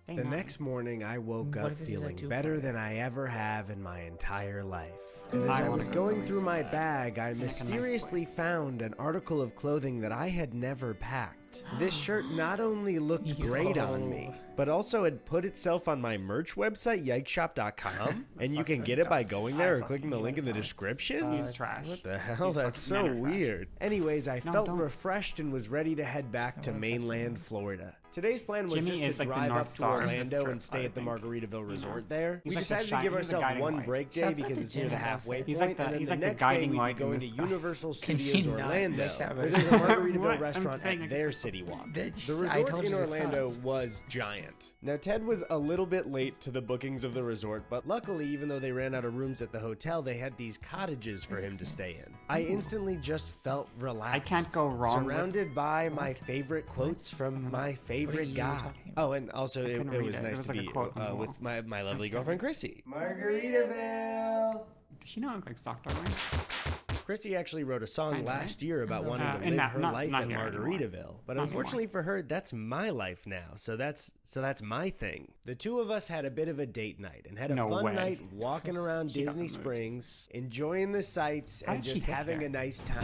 Dang, The no. next morning, I woke What up if this is a feeling two-part? better than I ever have in my entire life. And as I I wanna was go going somewhere through so my bad. bag, I Like a nice mysteriously place. found an article of clothing that I had never packed. This shirt not only looked great on me, but also had put itself on my merch website, yikeshop.com, and you can get it by going there or clicking the link in the description? He's trash. What the hell? These That's fucking so men are trash. weird. Anyways, I No, felt don't. refreshed and was ready to head back to mainland Florida. Today's plan was Jimmy just is to like the drive North up to Star of this Orlando trip, and stay I at the think. Margaritaville Resort there. He's We like the decided to shine- give he's the ourselves guiding one light. break day Shouts out because to it's near the Jimmy. halfway He's point, like the- and then he's the like the next day guiding we'd be light in going to the sky. Universal Can you Studios not Orlando, make that where better? there's a Margaritaville What? I'm restaurant saying at it's their just- City Walk. Bitch, The I resort told in you to stop. Orlando was giant. Now, Ted was a little bit late to the bookings of the resort, but luckily, even though they ran out of rooms at the hotel, they had these cottages for him to stay in. I instantly just felt relaxed. I can't go wrong with- Surrounded by my favorite quotes from my favorite you guy. talking about? Oh, and also it couldn't was read it. It nice was to like a be quote on the with wall. my lovely That's girlfriend, good. Chrissy. Margaritaville. Does she not look like sock dog? Chrissy actually wrote a song Kinda, last year about wanting to and live not- her not- life not at here anymore. Margaritaville, but Not unfortunately for her, that's my life now. So that's my thing. The two of us had a bit of a date night and had a No fun way. night walking around She got Disney the moves. Springs, enjoying the sights How and did she just get having there? a nice time.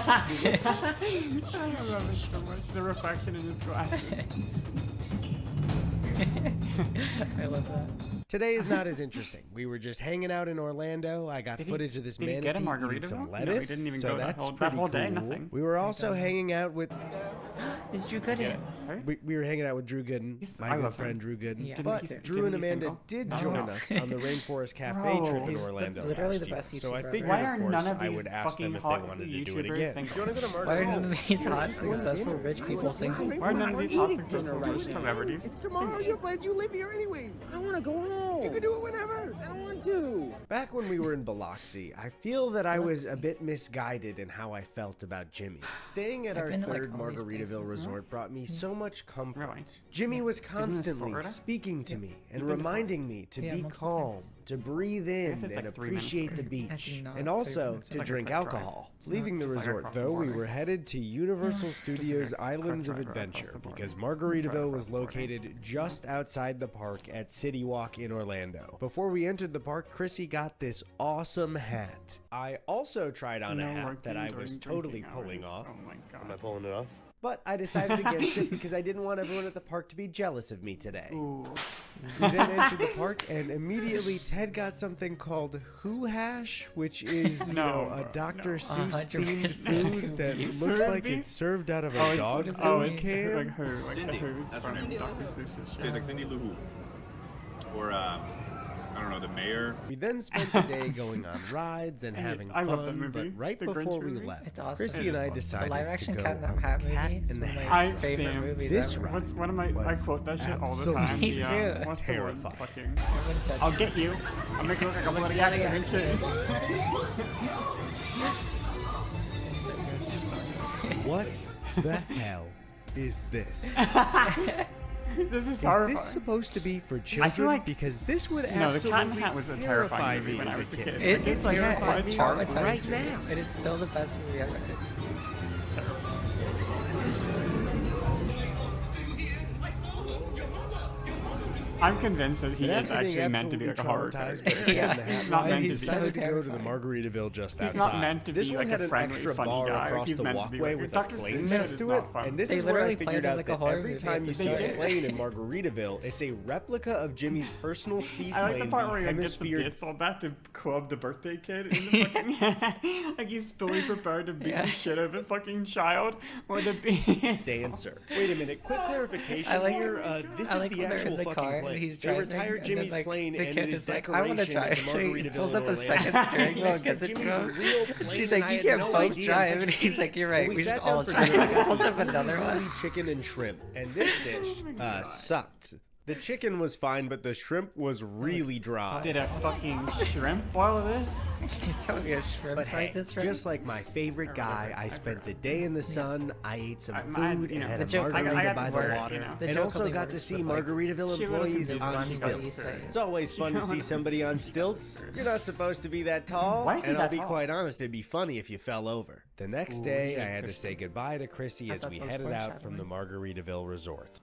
I love it so much. The reflection in his glasses. I love that. Today is not as interesting. We were just hanging out in Orlando. I got Did he- footage of this did he manatee get a eating Margaritaville? some No, he lettuce. didn't even so go that that's whole- that pretty whole day, cool. nothing. We were also hanging out with Is Drew Gooden? we were hanging out with Drew Gooden, He's- my I good love him. friend Drew Gooden. Yeah, but me too. Drew and Didn't he Amanda single? did No. join us on the Rainforest Cafe Bro. trip in He's Orlando literally last the best year. So I YouTuber figured, ever. Why are of course, none of I these would ask them fucking if they hot wanted to do it YouTubers again. single? Do you want to go to Why are Margaritaville? none of these hot, successful, rich people single? Why are none of these hot successful celebrities? It's tomorrow. Your plans. You live here anyway. I want to go home. You can do it whenever. I don't want to. Back when we were in Biloxi, I feel that I was a bit misguided in how I felt about Jimmy. Staying at I've our been to, like, third all these Margaritaville places. resort brought me so much comfort. Really? Jimmy was this constantly Florida? speaking to me and You've been to reminding me to Yeah, be multiple calm, to breathe in it's and like 3 minutes appreciate the away. beach, Actually, not and 3 also minutes. to It's like a drink quick drive. alcohol. It's Leaving the just like resort, across the though, we border. were headed to Universal Just Studios like a Islands of quick drive across Adventure the border. because Drive Margaritaville across was the border. located just outside the park at City Walk in Orlando. Before we entered the park, Chrissy got this awesome hat. I also tried on a No hat working that I was during totally drinking pulling hours. off. Oh my Am I god. pulling it off? But I decided against it because I didn't want everyone at the park to be jealous of me today. Ooh. We then entered the park, and immediately Ted got something called Who Hash, which is, you No, know, a bro, Dr. no. Seuss themed 100% food that beef. looks like Beef? it's served out of a Oh, dog it's, food oh, it's can. like who? Like Cindy, the Who's that's her from name. Dr. Seuss's show. Tastes like Cindy Lou Who. Or, I don't know, the mayor. We then spent the day going on rides and having I love that fun, movie, but right the before Grinch we movie. left, It's awesome. Chrissy It and is I fun. The decided live to action go Cat in the on Hat the movie Cat is in the one of Hat. my I've favorite seen movies this ever. ride. What's one of my? I was quote that shit all the time. absolutely Me too. What's terrifying. the one? Fucking. Everyone said I'll get you. I'll make you look like a bloody accident. Shit. What the hell is this? This is Is horrifying. this supposed to be for children? like- because this would No, the Cat in absolutely the Hat was a terrify terrifying movie me when as I a was a kid. kid. It's like terrified it me traumatized right me, now. and it's still the best movie ever. I'm convinced that he And is after being actually meant to be like a horror absolutely character. traumatized by the Cat in Yeah. the Hat He's not ride, meant he to be. decided to go to the Terrifying. Margaritaville just He's outside. not meant to this be one like had a an friendly, extra funny bar guy. across He's the meant to be walkway like- with a Dr. plane Seuss next is to not it, fun. and this They is where I literally figured played it out as like a that horror every movie time at you the see a start. plane in Margaritaville, it's a replica of Jimmy's personal seaplane, I like the part where he like, gets the hemisphere baseball bat to club the birthday kid in the fucking like he's fully prepared to beat Yeah. the shit out of a fucking child or the beast. dancer. Wait a minute, quick clarification I like- here. This I is like the when they're actual in the fucking car plane. and he's They driving, retired and Jimmy's then, like, plane the and kid it is is like, I want to decoration drive. at the So he Margaritaville pulls in up a Orlando. second steering wheel and Next to gives it to Jimmy's him. real And plane, she's and like, I you had can't no both idea drive. until And he's like, you're right. we We should sat down all for drive. dinner. He pulls up another Only one. chicken and shrimp, and this dish sucked. The chicken was fine, but the shrimp was really dry. Did a fucking shrimp boil this? You're telling me a shrimp But fried hey, this right? just like my favorite guy, I spent the day in the sun. I ate some I- food you know, and had the a joke- I margarita got by this the worse, water, you know. The and joke also only got to works see with, like, Margaritaville she would've employees confused on me. stilts. She It's always fun to see somebody on stilts. You're not supposed to be that tall, Why is he and I'll that be tall? quite honest, it'd be funny if you fell over. The next day, I had to say goodbye to Chrissy as thought we those headed were out from the Margaritaville resort.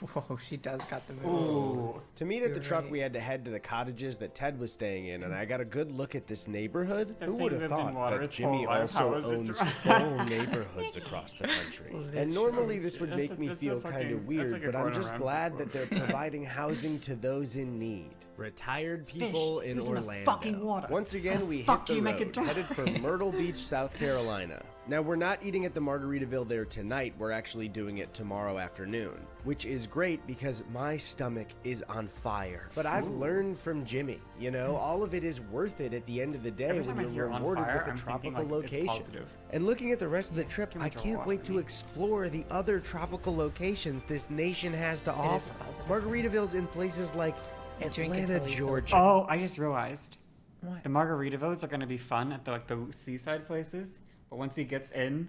Whoa, she does got the moves. Ooh. To meet at the You're truck, right. we had to head to the cottages that Ted was staying in, and I got a good look at this neighborhood. That Who thing would have lived in thought water that its whole Jimmy life. How also is it owns dry? full neighborhoods across the country? And normally this would That's make a- me that's a feel fucking- kind of that's weird, like a but I'm Gordon just Ramsay glad that they're quote. providing housing to those in need. Retired people in He's in the Orlando. fucking water. Once again, we fuck hit do the you make it road, dry? headed for Myrtle Beach, South Carolina. Now, we're not eating at the Margaritaville there tonight. We're actually doing it tomorrow afternoon, which is great because my stomach is on fire. But I've learned from Jimmy, you know, all of it is worth it at the end of the day Every when time I hear you're on rewarded fire, with a I'm thinking, tropical like, it's location. positive. And looking at the rest of the trip, Too I much can't water wait for to me. explore the other tropical locations this nation has to offer. positive. Margaritaville's in places like Drink it Atlanta, till you Georgia. Oh, I just realized. What? The Margaritavilles are gonna be fun at the seaside places, but once he gets in,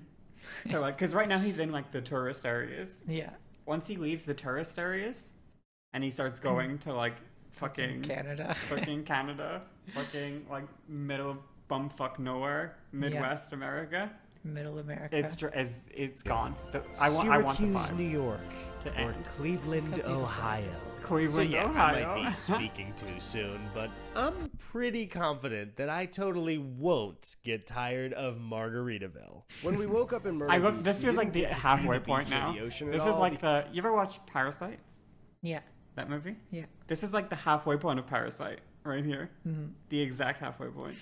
to because right now he's in like the tourist areas. Yeah. Once he leaves the tourist areas, and he starts going to like fucking Canada. fucking Canada, fucking like middle of bumfuck nowhere, Midwest America. Middle America. It's gone. I want the Syracuse, vibes. New York, to or end. Cleveland, Ohio. Cleveland, so yeah, Ohio. I might be speaking too soon, but I'm pretty confident that I totally won't get tired of Margaritaville. When we woke up in Myrtle I look. Beach, This we feels like didn't the get to see halfway the point beach or now. the ocean at This is all like the. You ever watch Parasite? Yeah. That movie? Yeah. This is like the halfway point of Parasite, right here. Mm-hmm. The exact halfway point.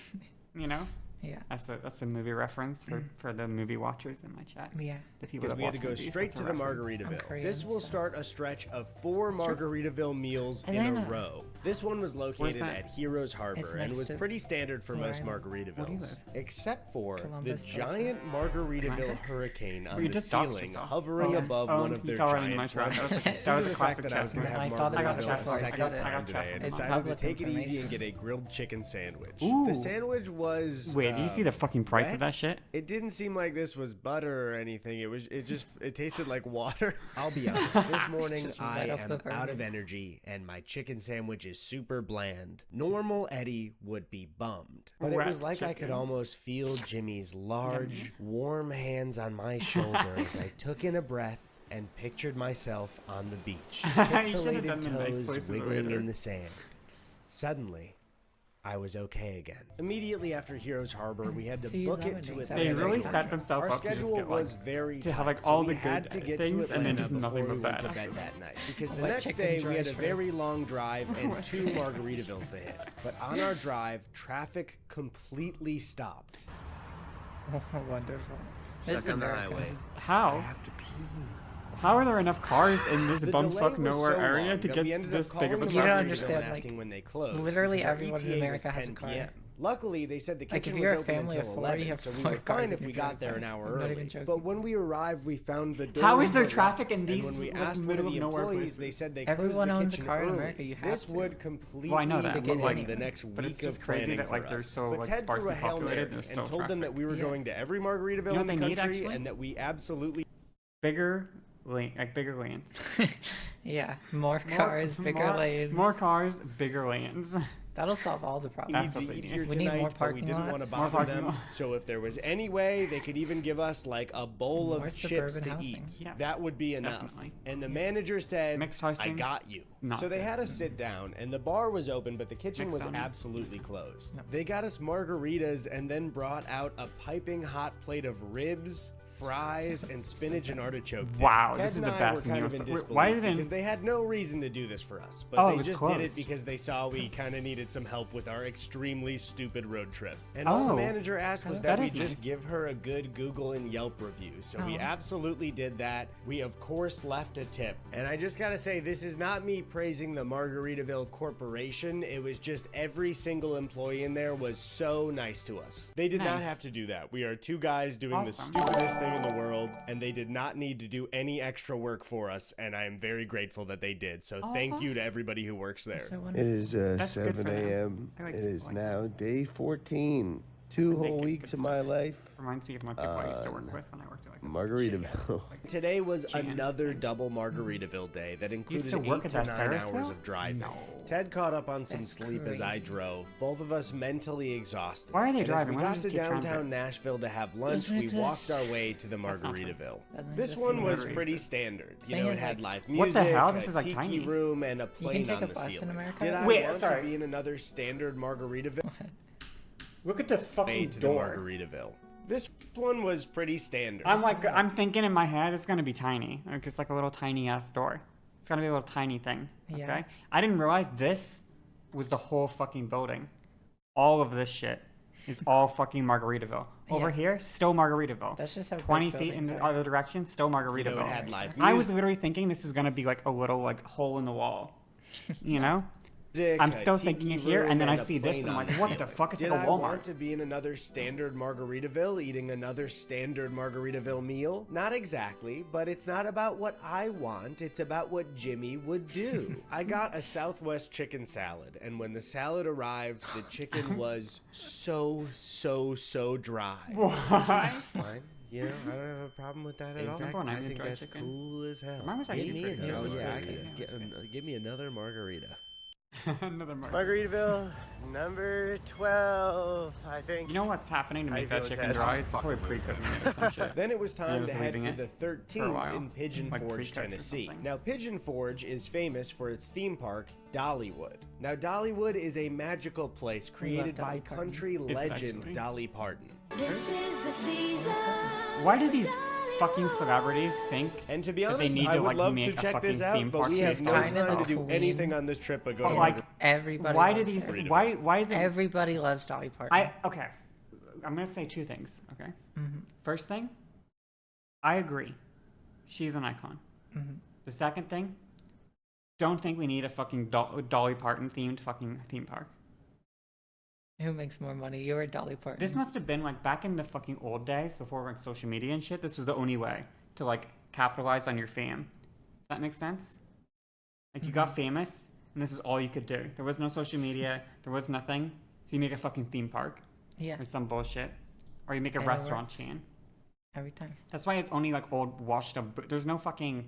You know? Yeah. That's a movie reference for the movie watchers in my chat. Yeah. The people because that we had to watch go movies, straight that's to a the reference. Margaritaville. Korean, This will so- start a stretch of 4 Margaritaville meals in a Atlanta. row. This one was located that? at Heroes It's Harbor and next was to pretty standard for where most I live. Where do you Margaritavilles, live? except for Columbus, the Georgia. giant Margaritaville hurricane Well, on you the just doxed ceiling, yourself. hovering Oh. above Oh, one of you their fell right into giant my trap. That was a- plants. that Due was to a the fact that classic I was going to chess have move. I thought I got Margaritaville chess a move. second I got it. time chess today, and move. decided to Public take it easy information. and get a grilled chicken sandwich. Ooh. The sandwich was Wait, do you see the fucking price of wet. that shit? It didn't seem like this was butter or anything. It tasted like water. I'll be honest. This morning Just I right off am the out of burger. energy and my chicken sandwich is super bland. Normal Eddie would be bummed. But it was Wet like I could chicken. almost feel Jimmy's large, warm hands on my shoulder as I took in a breath and pixed myself on the beach. You should have Pixelated done the nice toes voices wiggling later. in the sand. Suddenly, I was okay again. Immediately after Heroes Harbor, we had to See, book that it would to make Atlanta. sense. They really Georgia. set themselves Our up to just schedule get, was like, very to tight, have, like, so all we the had good to get things to and Atlanta then just before nothing we but went to bad. bed that night. Because the Wet next chicken, day we dry had a shrimp. very long drive and 2 Margaritavilles to hit. But on our drive, traffic completely stopped. Wonderful. This is Stuck on the America. highway. I How? have to pee. How are there enough cars in this The delay bumfuck was nowhere so area long to that get we ended this up big of a calling You don't Margaritaville traffic? understand, and like, asking when they closed. literally because our everyone in ETA America was has a 10 car. p.m. Luckily, they said the Like, if kitchen you're was a open family until of 4, you 11, have so we 4 were cars fine if if you're we got there an driving. hour I'm not early. even joking. But when we arrived, we found the doors How is there were traffic locked, in these, and when we like, asked one middle of of the nowhere employees, places? they said they Everyone closed the owns a kitchen car in early. America, you have This to. would completely Well, I know that, To get ruin anywhere. the next But week it's just of crazy planning that, like, for they're us. so, But like, Ted threw sparsely a Hail populated, Mary there's and still told them that traffic. we were Yeah. going to every Margaritaville You know in what the they need, country actually? and that we absolutely Bigger lanes. Yeah. More cars, bigger lanes. More cars, bigger lanes. That'll solve all the We problems. That's need what to they eat need. here We need tonight, more but we parking didn't want to lots. More bother parking them. lots. So if there was any way they could even give us like a bowl More of chips suburban to housing. eat, Yeah, that would be enough. definitely. And the manager said, Mixed "I housing, got you." not So they good. had us sit down, and the bar was open, but the kitchen Mixed was salmon. absolutely closed. They got us margaritas and then brought out a piping hot plate of ribs, fries, and spinach and artichoke dip. Wow, Ted this is and the I best were kind meal of in so- disbelief why didn't- because they had no reason to do this for us, but Oh, it they was just did it closed. because they saw we kind of needed some help with our extremely stupid road trip. And all the Oh, manager asked was that that we is just nice. give her a good Google and Yelp review. So we Oh. absolutely did that. We of course left a tip. And I just gotta say, this is not me praising the Margaritaville Corporation. It was just every single employee in there was so nice to us. They did not Nice. have to do that. We are 2 guys doing the Awesome. stupidest thing in the world, and they did not need to do any extra work for us, and I am very grateful that they did. So thank you to everybody who works there. So It wonderful. is That's good 7 for them. a.m. I like It people is like now day 14 2 whole weeks of my life. Reminds me of my people I used to work with when I worked at like Margaritaville. Today was another double Margaritaville day that included still work 8 at to that 9 Ferris hours wheel? of driving. No. Ted caught up on some That's sleep as I crazy. drove, both of us mentally exhausted. Why are they and driving? As we Why don't got they to just take downtown transit? Nashville to have lunch, Doesn't we walked exist. our way to the That's not true. Margaritaville. Doesn't This exist one in was America. pretty standard. You Thing know, it is, had like, live what the music, hell? This a is, like, tiki tiny. room, and a You plane can on take the a bus in ceiling. America? Did I Wait, want sorry. to be in another standard Margaritaville? Look at the Way fucking to the door. Margaritaville. This one was pretty standard. I'm thinking in my head it's gonna be tiny. Like it's like a little tiny ass door. It's gonna be a little tiny thing. Okay. Yeah. I didn't realize this was the whole fucking building. All of this shit is all fucking Margaritaville. Over Yeah. here, still Margaritaville. That's just how 20 big feet in the buildings are. other direction, still Margaritaville. You know, it had live I was music. literally thinking this is gonna be like a little like hole in the wall. You know? I'm A still thinking tiki it here, room, and then I a see this, plane and I'm on like, the what the ceiling. fuck? It's Did like a I Walmart. want to be in another standard Margaritaville eating another standard Margaritaville meal? Not exactly, but it's not about what I want, it's about what Jimmy would do. I got a Southwest chicken salad, and when the salad arrived, the chicken was so dry. Why? Fine. You know, I don't have a problem with that at all. fact, when I I made think dry that's chicken, cool as hell. mine was actually Give me pretty good. another. It was Yeah, I pretty could good. get give me another margarita. Another Margaritaville. Margaritaville, number 12, I think. You know what's happening to How make you that feel, chicken Ted? dry? It's probably pre-cooking it or some shit. Then it was I time was to head leaving for it the for a 13th while, in Pigeon like Forge, pre-cooked or Tennessee. something. Now, Pigeon Forge is famous for its theme park, Dollywood. Now, Dollywood is a magical place created by Dolly Parton. country It's legend actually. Dolly Parton. Why do these fucking celebrities think And to be that they honest, need I to would like love make to a check this fucking out, theme but park we to have no start time to with? do Queen. anything on this trip but go But to like, Everybody why do loves these? Dolly. Why is it? Everybody loves Dolly Parton. Okay, I'm gonna say two things. Okay, first thing, I agree, she's an icon. The second thing, don't think we need a fucking Dolly Parton themed fucking theme park. Who makes more money? You or Dolly Parton? This must have been like back in the fucking old days before like social media and shit. This was the only way to like capitalize on your fame. Does that make sense? Like you got famous and this is all you could do. There was no social media. There was nothing. So you make a fucking theme park Yeah, or some bullshit, or you make a And it restaurant works. chain. every time. That's why it's only like old washed up. There's no fucking.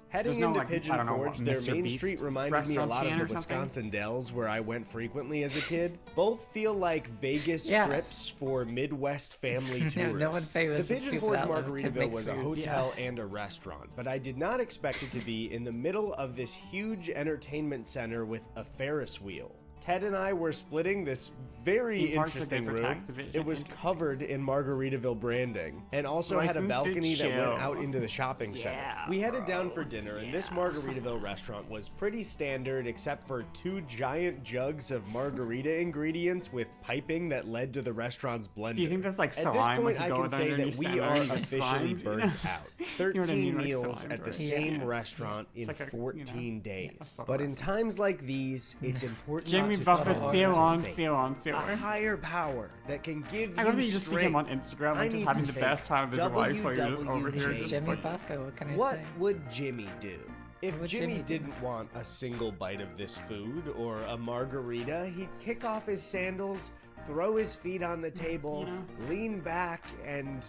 Heading There's no, into like, I Pigeon don't know, Forge, what, their Mr. main Beast street reminded me a restaurant lot chain of or the something? Wisconsin Dells where I went frequently as a kid. Both feel like Vegas Yeah. strips for Midwest family tourists. No one famous The would Pigeon stoop Forge that low to Margaritaville make was a food. hotel and a restaurant, but I did not expect it to be in the middle of this huge entertainment center with a Ferris wheel. Ted and I were splitting this very Theme parks are interesting good for room. tax evasion. It was covered in Margaritaville branding and also had a Licensed to balcony that went chill. out into the shopping center. Yeah, We headed down for dinner, and this Margaritaville restaurant was pretty standard except for 2 giant jugs of margarita ingredients with piping that led to the restaurant's blender. Do you think that's like At slime? this when point, you I go can in there say and you that we stand there are and it's officially slime? burnt out. You know 13 what I mean, like meals slime, at the right? same Yeah. restaurant in It's like a, 14 Yeah, days. fuck But around. in times like these, it's important Jimmy not to Buffett, fall see into on, faith. see on, see A on. higher power that can give I you love that you just see him on strength. Instagram, I like just need having to the thank best time of his life while you're just over here. WWJD. Just Jimmy fucking- Buffett, what can I What say? would Jimmy do? If would Jimmy Jimmy do? didn't want a single bite of this food or a margarita, he'd kick off his sandals, throw his feet on the table, lean back, and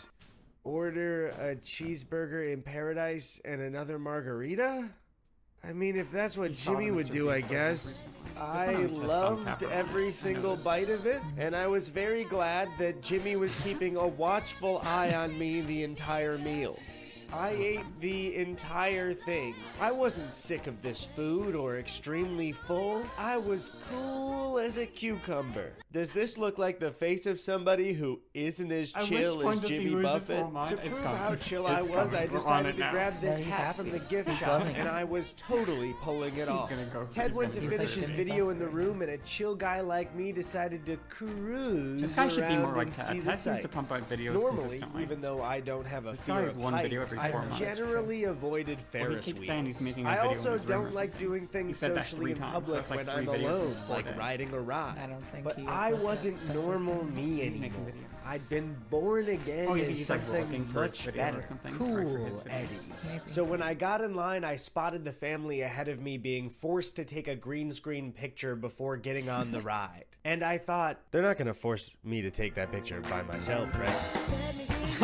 order a cheeseburger in paradise and another margarita? I mean, if that's what saw Jimmy the would Mr. do, I Beast guess. I one was just some loved pepperoni. every I single noticed. bite of it, and I was very glad that Jimmy was keeping a watchful eye on me the entire meal. I ate the entire thing. I wasn't sick of this food or extremely full. I was cool as a cucumber. Does this look like the face of somebody who isn't as At chill which as point does he Jimmy lose his Buffett? whole mind? To It's prove coming. how chill It's I was, coming. I We're on decided it to now. grab this Yeah, he's hat from the happy. gift He's shop, loving and it. I was totally pulling it off. gonna go- Ted he's went to gonna He's finish like his Jimmy video in the Buffett. room, and a chill guy like me decided to cruise This guy should be more around like and Ted. see the Ted seems to pump out sights. videos Normally, consistently. even though I don't have a This guy fear has of one video heights, every 4 I months. generally avoided Well, Ferris he keeps wheels. saying he's making a I video in also his room or don't like something. doing things He said that socially 3 in times, so public that's like when 3 I'm videos in alone, 4 like days. riding a ride. I don't think But he I does that. wasn't That's his normal thing. me He's making anymore. videos. I'd been born again Oh, you think as he's, like, something looking for his much video or better. something? Right, for his Cool, video. Eddie. Maybe. So when I got in line, I spotted the family ahead of me being forced to take a green screen picture before getting on the ride. And I thought, they're not gonna force me to take that picture by myself, right?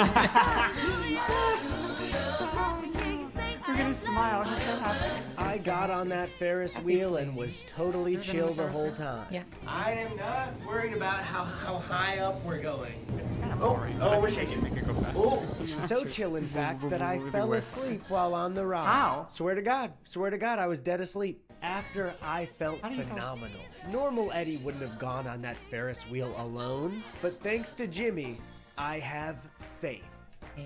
You're gonna smile. You're so happy. I got on that Ferris wheel and was totally chill the whole time. Yeah. I am not worried about how high up we're going. It's kind of boring. I wish I could make it go faster. Oh, so chill in fact that I fell asleep while on the ride. How? Swear to God, I was dead asleep. After I felt How do you go? phenomenal. Normal Eddie wouldn't have gone on that Ferris wheel alone, but thanks to Jimmy, I have faith.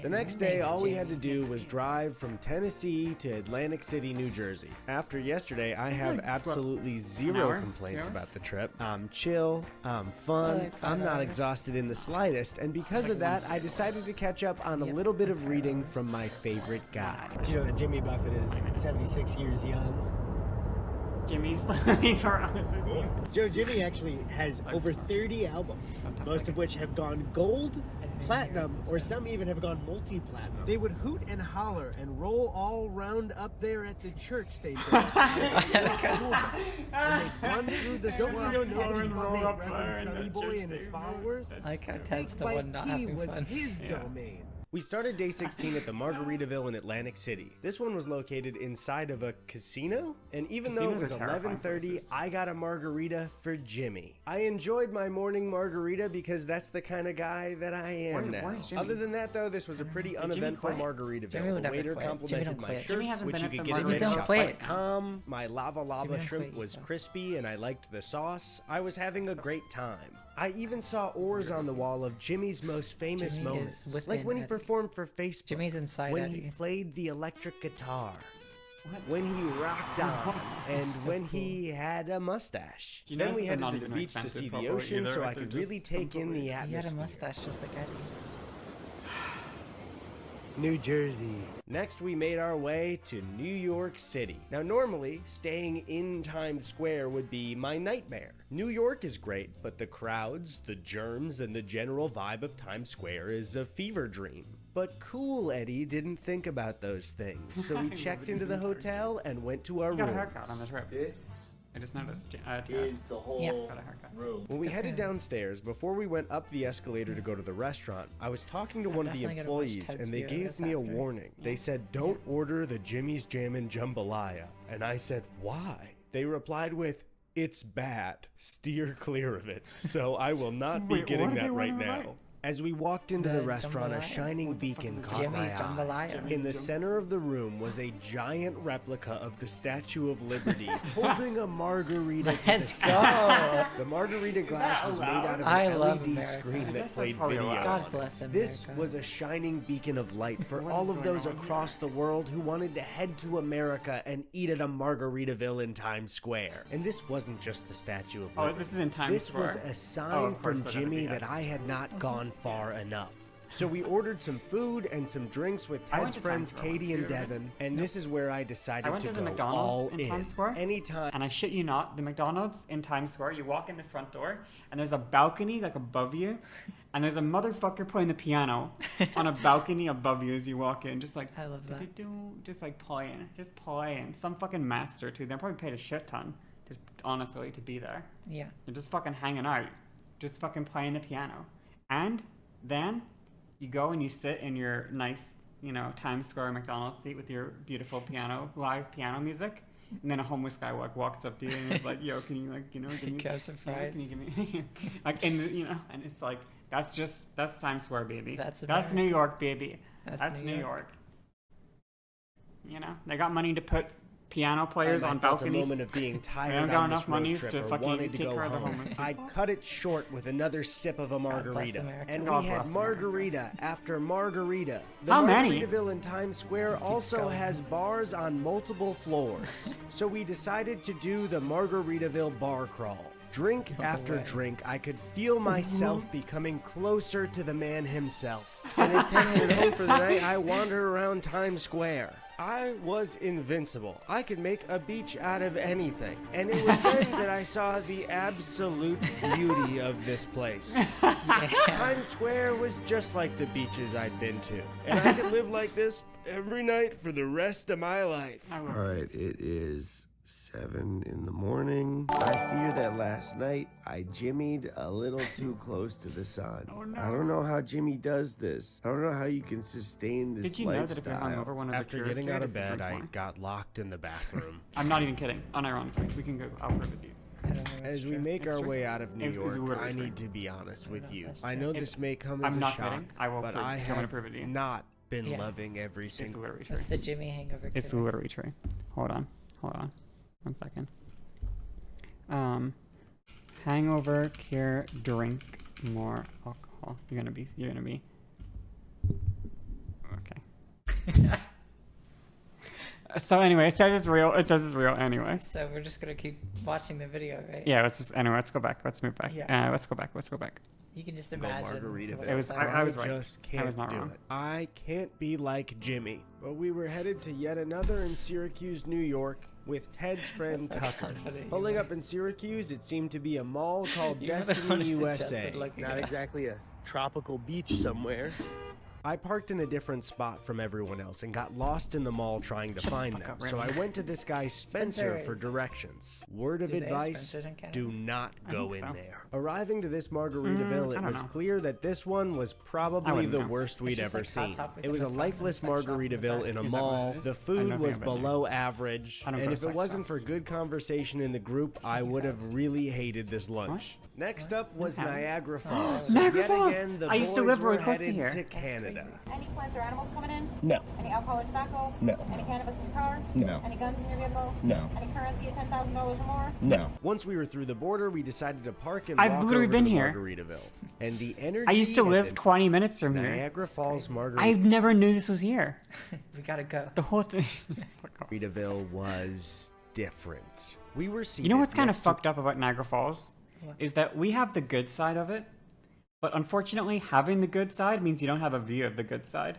The next day, all we had to do was drive from Tennessee to Atlantic City, New Jersey. After yesterday, I have absolutely zero hour? complaints 2 hours? about the trip. I'm chill, I'm fun, I'm not exhausted in the slightest, and because of that, I decided to catch up on a little bit of reading from my favorite guy. Do you know that Jimmy Buffett is 76 years young? Jimmy's looking for us. Jimmy actually has over 30 albums, most of which have gone gold, platinum, or some even have gone multi-platinum. They would hoot and holler and roll all round up there at the church they built. And they'd run through the swamp and snake Reverend Sonny Boy and his followers. I like how Snake Ted's the like one not he having was fun. his domain. We started day 16 at the Margaritaville in Atlantic City. This one was located inside of a casino, and even though it was Casinos are terrifying 11:30, places. I got a margarita for Jimmy. I enjoyed my morning margarita because that's the kind of guy that I am now. where's Jimmy? Other than that, though, this was a pretty Jimmy uneventful quit? Margaritaville. Jimmy would The never waiter quit. Jimmy complimented don't my quit. shirt, Jimmy hasn't which been you at could the get Jimmy at don't quit. shop.com. My lava Jimmy don't shrimp quit, was so. crispy, and I liked the sauce. I was having a great time. I even saw oars on the wall of Jimmy's most famous Jimmy is moments, within like when he Eddie. performed for Facebook. Jimmy's inside when Eddie. he played the electric guitar, when he rocked on, and so when cool. he had a mustache. You know Then we they're headed not to the even beach to see expensive the properly ocean either, so like I they're could really just take in the He had a atmosphere. mustache just like Eddie. New Jersey. Next, we made our way to New York City. Now, normally, staying in Times Square would be my nightmare. New York is great, but the crowds, the germs, and the general vibe of Times Square is a fever dream. But cool Eddie didn't think about those things, so we checked into the hotel and went to our You got a rooms. haircut on the trip. This I just noticed. is the whole Got a haircut. room. When we headed downstairs, before we went up the escalator to go to the restaurant, I was talking to one of the definitely gonna watch employees, Ted's and they view of gave this me a after. warning. They said, "Don't order the Jimmy's Jammin' Jambalaya." And I said, "Why?" They replied with, "It's bad. Steer clear of it." So I will not be Wait, getting what are they that right warning now. about? As we walked into the The restaurant, a jambalaya? shining beacon caught my Jimmy's eye. jambalaya. In the center of the room was a giant replica of the Statue of Liberty holding a margarita to the Let's sky. go. The margarita glass was made out of I an love LED America. screen I guess that that's played probably video. allowed. God bless America. This was a shining beacon of light for What all is of going those on across the world who wanted to head to America and eat at a Margaritaville in Times Square. And this wasn't just the Statue of Oh, Liberty. this is in Times This Square. was a Oh, sign of course from they're gonna Jimmy be that us. I had not gone far enough. So we ordered some food and some drinks with I went Ted's to friends Times Square once. Katie and You ever Devin, and this is where I decided I went to to the go McDonald's all in Times Square. Anytime. And I shit you not, the McDonald's in Times Square, you walk in the front door, and there's a balcony like above you, and there's a motherfucker playing the piano on a balcony above you as you walk in, just like I love that. just like playing. Some fucking master too. They probably paid a shit ton, just honestly, to be there. Yeah. They're just fucking hanging out, just fucking playing the piano, and then you go and you sit in your nice, Times Square McDonald's seat with your beautiful piano, live piano music. And then a homeless guy walks up to you and is like, "Yo, can you give me Grab some Can you fries. give me and it's like that's Times Square, baby. That's New America. York, baby. That's That's New New York. York. They got money to put piano players I on felt balconies. a moment of being They tired don't on got this enough money road trip to or fucking wanted to take go care of the home. homeless I people. cut it short with another sip of a margarita, America. and God we had bless margarita after margarita. The How many? Margaritaville in Times Square also going. has bars on multiple floors, so we decided to do the Margaritaville bar crawl. Drink after way. drink, I could feel myself becoming closer to the man himself. And as Ted headed home for the night, I wandered around Times Square. I was invincible. I could make a beach out of anything. And it was then that I saw the absolute beauty of this place. Times Square was just like the beaches I'd been to. And I could live like this every night for the rest of my life. I All will. right, it is 7 in the morning. I fear that last night I jimmied a little too close to the sun. Oh, no. I don't know how Jimmy does this. I don't know how you can sustain this Did you know that if you're lifestyle. hungover, one of the After cures getting to it out is of to bed, drink I more? got locked in the bathroom. I'm not even kidding. Unironically, we can go. I'll prove it to you. I don't think that's As we true. make It's our true. way out of New It's York, literally I true. need to be honest with you. that's I true. know It's- this may come as I'm a not shock, kidding. I will but prove. I Do you want me to have prove it to you? not been Yeah. loving every It's single. literally true. That's the Jimmy hangover. It's cure. literally true. Hold on. 1 second. Hangover cure, drink more alcohol. You're gonna be. Okay. So anyway, it says it's real. Anyway. So we're just gonna keep watching the video, right? Yeah. Let's go back. Let's move back. Yeah. Let's go back. You can just Go imagine. Margaritaville. what It was- it's I like. was right. just can't was not do wrong. it. I can't be like Jimmy. But we were headed to yet another in Syracuse, New York, with Ted's friend Tucker. confident you Pulling were. up in Syracuse, it seemed to be a mall called You were the one Destiny who USA. suggested looking Not it up. exactly a tropical beach somewhere. I parked in a different spot from everyone else and got lost in the mall trying to find them. up, So I went to this guy Spencer for Spencer's. directions. Word of Do they have advice, Spencer's in Canada? do not go think in so. there. Arriving to this Margaritaville, I it don't was know. clear that this one was probably wouldn't the know. worst we'd just ever like Hot seen. Topic It in was the a front and lifeless sex shop in the Margaritaville back. in a Is that what mall. it is? The I food don't was think I've been below average. I don't And go to if it sex wasn't for shops. good conversation in the group, I would have really hated this lunch. Next up was Okay. Niagara Falls. Niagara Yet Falls! again, the I used to boys live were really close to headed here. to That's Canada. Any plants or animals coming in? No. Any alcohol or tobacco? No. Any cannabis in your car? No. Any guns in your vehicle? No. Any currency of $10,000 or more? No. Once we were through the border, we decided to park and I've walk literally over been to here. Margaritaville. And the energy I used to at live the 20 minutes from here. Niagara Falls I never knew this was here. We gotta go. The whole thing. Margaritaville was different. We were seated You know what's kind of next to- fucked up about Niagara Falls? What? Is that we have the good side of it, but unfortunately, having the good side means you don't have a view of the good side.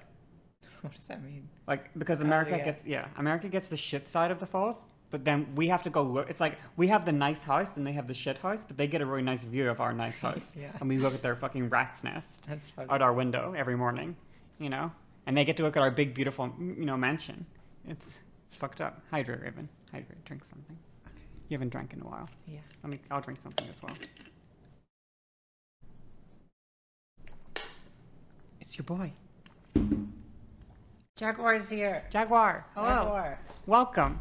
What does that mean? Like, because America yeah. America gets the shit side of the falls, but then we have to go look. It's like we have the nice house and they have the shit house, but they get a really nice view of our nice house. Yeah. And we look at their fucking rat's nest That's funny. out our window every morning, you know? And they get to look at our big, beautiful, mansion. It's fucked up. Hydrate, Raven. Hydrate. Drink something. You haven't drank in a while. Yeah. I'll drink something as well. It's your boy. Jaguar's here. Jaguar. Hello. Jaguar. Welcome.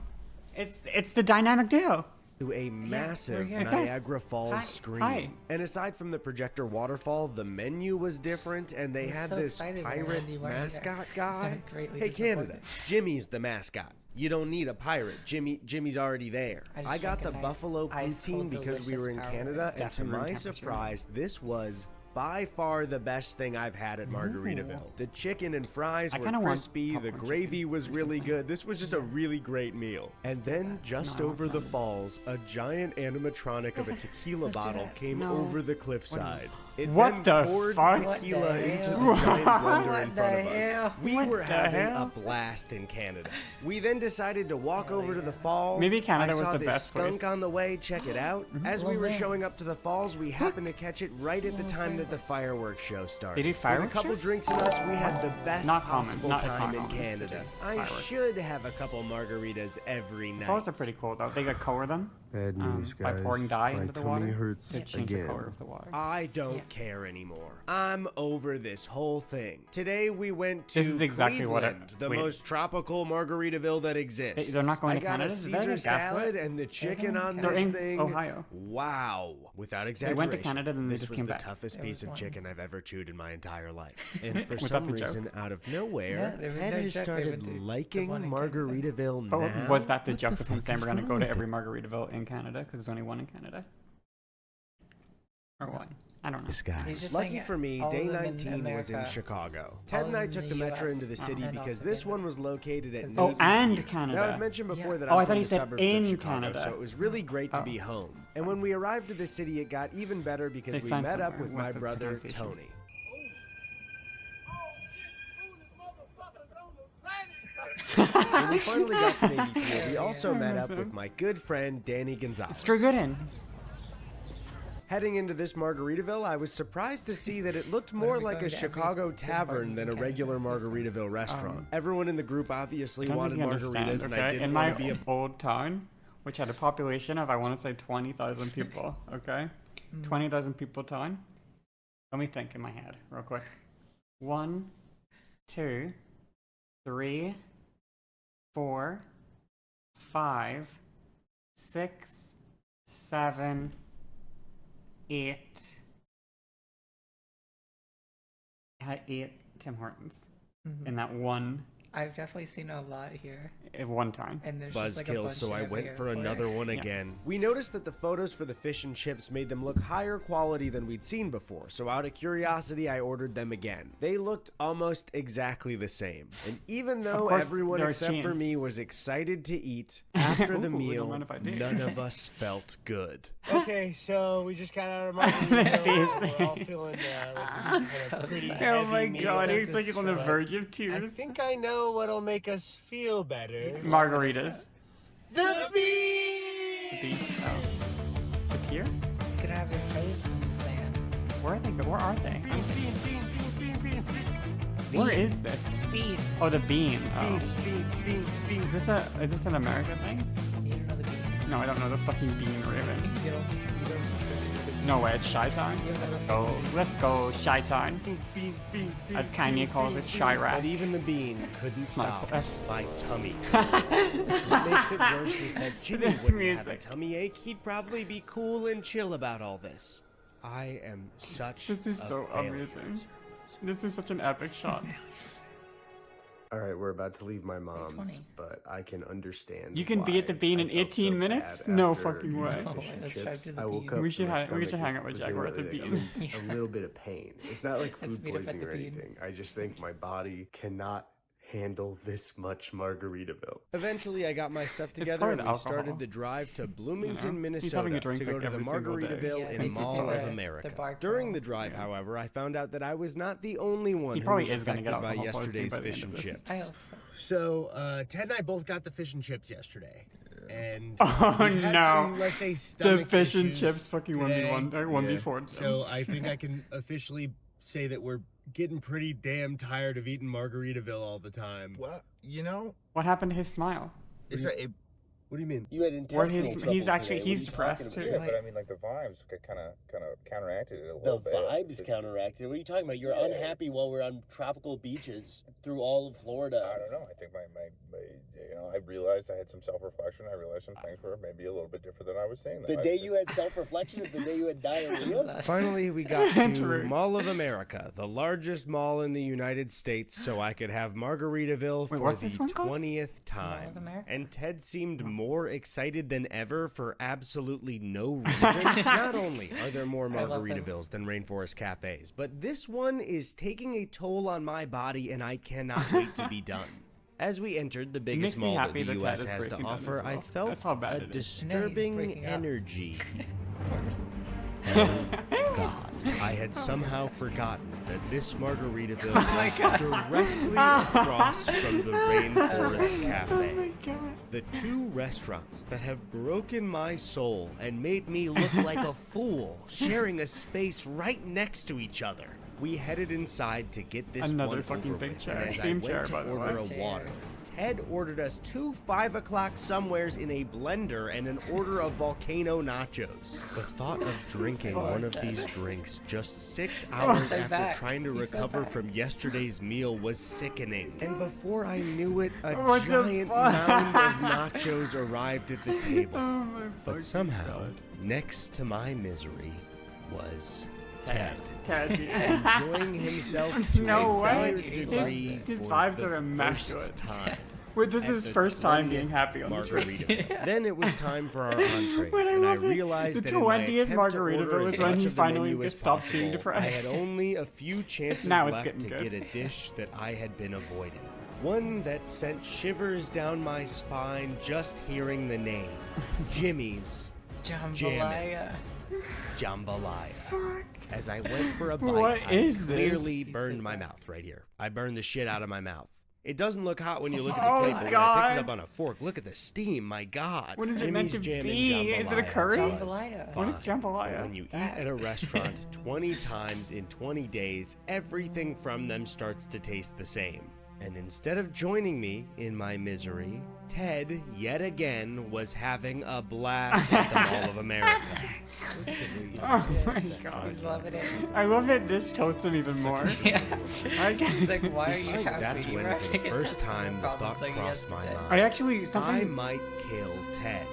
It's the dynamic duo. to a massive here. Niagara Falls Hi. screen. Hi. And aside from the projector waterfall, the menu was different, and they was had so this excited when pirate you weren't mascot here. guy. Greatly Hey, disappointed. Canada, Jimmy's the mascot. You don't need a pirate. Jimmy's already there. I just I got drank a the nice, buffalo ice poutine cold, because we were in delicious Canada, Powerade. and to Definitely room my temperature. surprise, this was by far the best thing I've had at Margaritaville. The chicken and fries I were kinda want crispy, the popcorn gravy chicken was or really something. good. This was just a really great meal. And then just No, over the falls, a giant animatronic of a tequila bottle came No. over the cliffside. It What then the poured fuck? tequila What the into the hell? giant blender in What front the of us. hell? We What were the having hell? a blast in Canada. We then decided to walk over to the falls. Maybe Canada I was saw the this best skunk place. on the way. Check it out. As we Oh, were man. showing up to the falls, we happened to catch it right at the time that the fireworks show started. They do fireworks With a couple shows? drinks in us, we had the best Not common. possible Not- it's time not in common. Canada. I Fireworks. should have a couple margaritas every night. Falls are pretty cool though. They could color them Bad news, by guys. pouring dye My into the tummy water hurts to change the again. color of the water. I don't Yeah. care anymore. I'm over this whole thing. Today we went to This is exactly what it- Cleveland, the wait. most tropical Margaritaville that exists. They're not going I to got Canada? a Is that Caesar a salad gaslit? and the chicken on They're this in thing. Ohio. Wow. Without They exaggeration. went to Canada, then they this just was came the back. toughest There piece was of one. chicken I've ever chewed in my entire life. And for Was some that the joke? reason, out of nowhere, Yeah, there was Ted no has joke. They started went to the liking one in Canada. Margaritaville But now. was that the What joke the with him fuck saying is we're going to wrong go to with every Margaritaville in Canada because there's only one in Canada? Or what? I don't know. This guy. He's just Lucky saying for me, all day of them in 19 was in America, Chicago. Ted all and I in took the the metro US, into the city and because also this Canada. one was located at Because- Oh, Navy and Pier. Canada. Now, I've mentioned before Yeah. that Oh, I'm I thought from you the said suburbs in of Chicago, Canada. so it was really great to Oh. be home. And when we arrived at the city, it got even better because They we signed met up somewhere with my with the brother, pronunciation. Tony. When we finally got to Navy Pier, we also met up with my good friend, Danny Gonzalez. It's Drew Gooden. Heading into this Margaritaville, I was surprised to see that it looked more we like a going to every Chicago big tavern parties than in a regular Margaritaville restaurant. Everyone in the group obviously I don't wanted think you understand, margaritas, and I okay? didn't In want my to be a old town, which had a population of, I want to say 20,000 people, okay? 20,000 people town. Let me think in my head real quick. 1, 2, 3, 4, 5, 6, 7, 8. I had 8 Tim Hortons in that one I've definitely seen a lot here. at one time. And there's just like a Buzzkill, bunch so I over went here for another one Yeah. again. We noticed that the photos for the fish and chips made them look higher quality than we'd seen before, so out of curiosity, I ordered them again. They looked almost exactly the same. And even though course, everyone they're except for cheating. me was excited to eat, after the Ooh, we don't meal, mind if I do. none of us felt good. Okay, so we just got out of Margaritaville. We're all Face. feeling like a pretty sad. Oh heavy my meal god, to he's like he's on the strut. verge of I tears. think I know what'll make us feel better. Margaritas. The beach! The beach. Oh. The pier? He's gonna have his toes in the sand. Where are they? Where are they? Where is this? Bean. Oh, the bean. Oh. Bean. Is this an American thing? You don't know the bean. No, I don't know the fucking bean raven. You don't No way, it's Shy Town. Let's go, Shy Town. As Kanye calls it, Shy But Rat. even the bean couldn't stop F. my tummy. What makes it worse is that Jimmy wouldn't have a Music. tummy ache. He'd probably be cool and chill about all this. I am such This is a so failure. amazing. This is such an epic shot. All right, we're about to leave my mom's, 20. but I can understand. You can be at the why bean I in felt 18 so minutes? bad No after fucking way. eating Oh, fish and let's chips. drive to the I woke bean. up. We should and my hang- we should stomach hang is out with Jack. We're at the legitimately, bean. I'm in a little bit of pain. It's not like Let's food meet up at poisoning the or bean. anything. I just think my body cannot handle this much Margaritaville. Eventually, I got my stuff together probably and the we alcohol. started the drive to Bloomington, He's having a Minnesota drink to go like to the every single day. Margaritaville Yeah, in he's Mall just of the America. bar During crawl. the drive, Yeah. however, I found out that I was not the only one He who probably was is gonna affected get by alcohol poisoning yesterday's by the fish end and of this. chips. I hope so. So, Ted and I both got the fish and chips yesterday. And Oh, we had no. some, let's say, The stomach fish and issues chips fucking today. 1v1 or 1v4. So I think I can officially say that we're getting pretty damn tired of eating Margaritaville all the time. Well, you know, What happened to his smile? it's right. What do you mean? You had Where he's actually he's depressed too. Yeah, but I mean, like the vibes kind of counteracted it a The little bit. vibes counteracted. What are you talking about? You're unhappy while we're on tropical beaches through all of Florida. I don't know. I think my you know, I realized I had some self-reflection. I realized some things were maybe a little bit different than I was saying. The day you had self-reflection is the day you had diarrhea. Finally, we got to True. Mall of America, the largest mall in the United States, so I could have Margaritaville Wait, for what's the this one called? 20th time. America? And Ted seemed more excited than ever for absolutely no reason. Not only are there more I love him. Margaritavilles than Rainforest Cafes, but this one is taking a toll on my body, and I cannot wait to be done. As we entered the biggest makes me mall that happy the that U.S. Ted is has to breaking down offer, as I well. felt That's how bad a it is. disturbing breaking up. energy. Oh God, I had somehow forgotten that this Margaritaville was directly across from the Rainforest Cafe. The two restaurants that have broken my soul and made me look like a fool, sharing a space right next to each other. We headed inside to get this Another one fucking over big with, chair. and as I Same went chair, to by the order way. a water, Ted ordered us 2 5 o'clock somewheres in a blender and an order of volcano nachos. The thought of drinking one of these drinks just 6 hours so after back. trying to He's so recover back. from yesterday's meal was sickening. And before I knew it, a What the giant fuck? mound of nachos arrived at the table. Oh my But somehow, next to my misery was Ted. Ted. Enjoying himself to No a way. great degree His for vibes the are immaculate. first time. Wait, this at is his the first time 20th being happy on the trip. Margarita. Then it was time for our entrees, But I and I love it. realized The that in my 20th attempt to order Margaritaville as is when much he of the finally menu as stops being possible, I depressed. had only a few chances Now it's left getting to good. get a dish that I had been avoiding. One that sent shivers down my spine just hearing the name. Jimmy's Jambalaya. Jambalaya. As I went for a bite, What I is this? clearly burned my mouth right here. I burned the shit out of my mouth. It doesn't look hot when you look at the Oh, plate, but when I God. picked it up on a fork, look at the steam, my God. What is it meant Jimmy's to Jam be? and Is it a Jambalaya curry? was Jambalaya. What is fine. jambalaya? But when you eat at a restaurant 20 times in 20 days, everything from them starts to taste the same. And instead of joining me in my misery, Ted, yet again, was having a blast at the Mall of America. Oh my god. He's loving it. I love that this tilts him even more. Yeah. I He's like, why are you happy? That's You when, were for having the a first test time, the problems thought like crossed my yesterday. mind. I actually I something. might kill Ted.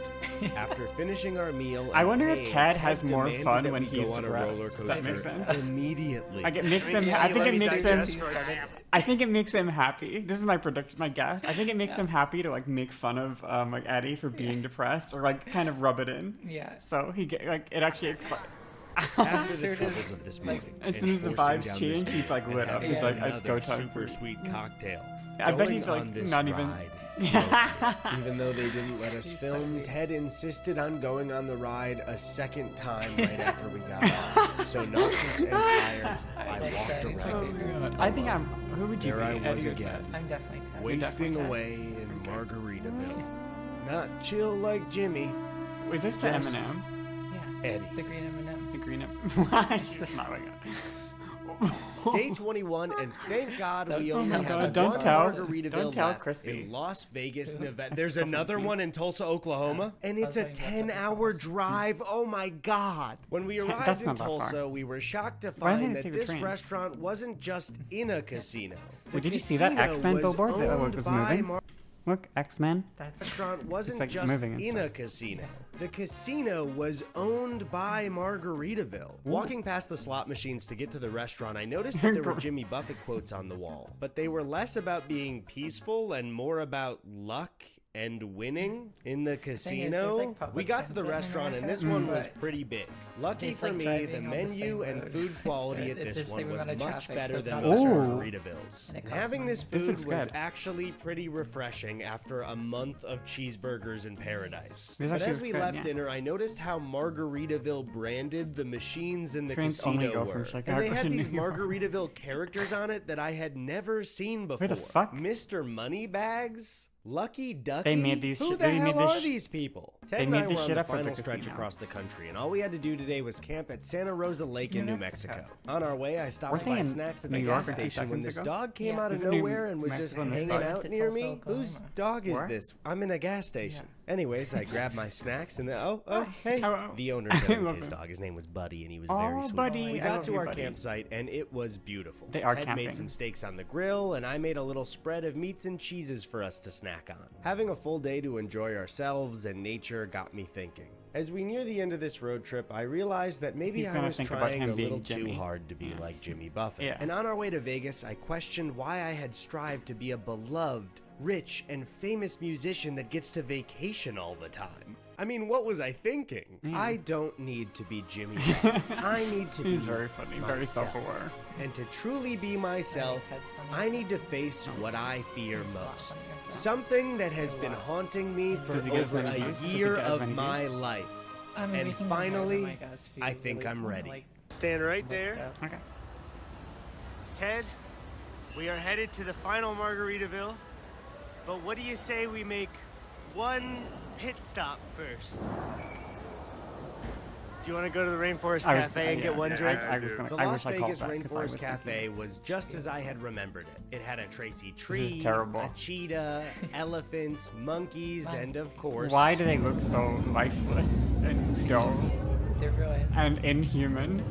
After finishing our meal, I and wonder if paying, Ted has more demanded fun that when we he's go on a depressed. roller Does that make coaster sense? immediately. Like it makes him. Yeah, I he think it lets makes him. digest right now. I think it makes him happy. This is my prediction, my guess. I think it makes him happy to like make fun of like Eddie for being depressed or like kind of rub it in. Yeah. So he get like it actually After the Soon troubles as, of this like, meeting, as and soon as the forcing vibes down change, this he's like and lit up. having He's like, it's another go time. super sweet cocktail. I bet Going he's like on this not even. ride. Even though they didn't let us He's film, like- Ted insisted on going on the ride a second time right after we got off. So nauseous and tired, I like walked that. He's Oh around. my god. I think I'm. Who would you There I be? was Eddie or again. Ted? I'm definitely Ted. Wasting Ted. away in Margaritaville. Not chill like Jimmy. Was this the Just- M&M? Yeah. Eddie. It's the green M&M. The green M. She's smiling. Day 21, and thank God we Don't only tell- have don't one tell- Margaritaville don't tell left Christy. in Las Vegas, Who? Nevada. There's so another funny. one in Tulsa, Oklahoma, and it's a was talking about 10-hour drive. Oh my God! When we That's arrived in not that far. Tulsa, we were shocked to Why didn't find they that take the this train? restaurant wasn't just in a casino. The Did you see that casino X-Men was billboard that owned was by moving? Look, X-Men. That's restaurant wasn't like just moving in inside. a casino. The casino was owned by Margaritaville. Walking past the slot machines to get to the restaurant, I noticed that there were Jimmy Buffett quotes on the wall, but they were less about being peaceful and more about luck and winning. In the casino, like public we got to the transit in restaurant and this America, one was but pretty big. Lucky it's for like me, driving the on the menu same and road. food quality So at it this just one like we're was on a much traffic, so better it's than not most bad. Ooh. Margaritaville's. And it And costs having money. this This food looks was good. actually pretty refreshing after a month of cheeseburgers in paradise. This But actually as looks we good, left yeah. dinner, I noticed how Margaritaville branded the machines in the Trains only casino go from were. Chicago And they had to these New York. Margaritaville characters on it that I had never seen before. the fuck? Mr. Moneybags? Lucky Ducky? They made these Who sh- the they made hell this are sh- these people? they Ted and made I this were on shit the up at the final stretch casino. across the country, and all we had to do today was camp at Santa Rosa Lake in New New Mexico. Mexico. On our way, I stopped Weren't to they buy in snacks at New the York gas a few station when seconds this ago? dog came Yeah. out of Was it New nowhere and was just Mexico in the hanging start? out To near Tulsa, me. Whose Oklahoma. dog is Where? this? I'm in a gas station. Anyways, I grabbed my snacks and then, oh, hey. Hello. The owner said love his him. dog. His name was Buddy, and he was Aw, very sweet. Buddy. We I got love to you, our Buddy. campsite, and it was beautiful. They are Ted camping. made some steaks on the grill, and I made a little spread of meats and cheeses for us to snack on. Having a full day to enjoy ourselves and nature got me thinking. As we near the end of this road trip, I realized that maybe He's I gonna was think about trying him a little being Jimmy. too hard to be like Jimmy Buffett. Yeah. And on our way to Vegas, I questioned why I had strived to be a beloved, rich, and famous musician that gets to vacation all the time. I mean, what was I thinking? I don't need to be Jimmy Buffett. I need to be He's very funny, very myself. self-aware. And to truly be myself, I need to face what I fear most. Something that has been haunting me for Does he get as over many a views? Does he year get as of many my views? life. I mean, we And can finally, compare them, guess, if you I think really I'm wanna, ready. like, Stand right there. look up. Okay. Ted, we are headed to the final Margaritaville, but what do you say we make one pit stop first? Do you want to go to the Rainforest Cafe and get one drink? I was gonna, The I Las wish I called Vegas back if I was Rainforest with Cafe you. was just as I had remembered it. It had a Tracy tree, terrible. a cheetah, elephants, monkeys, and of course... Why do they look so lifeless and dull They're really. and inhuman?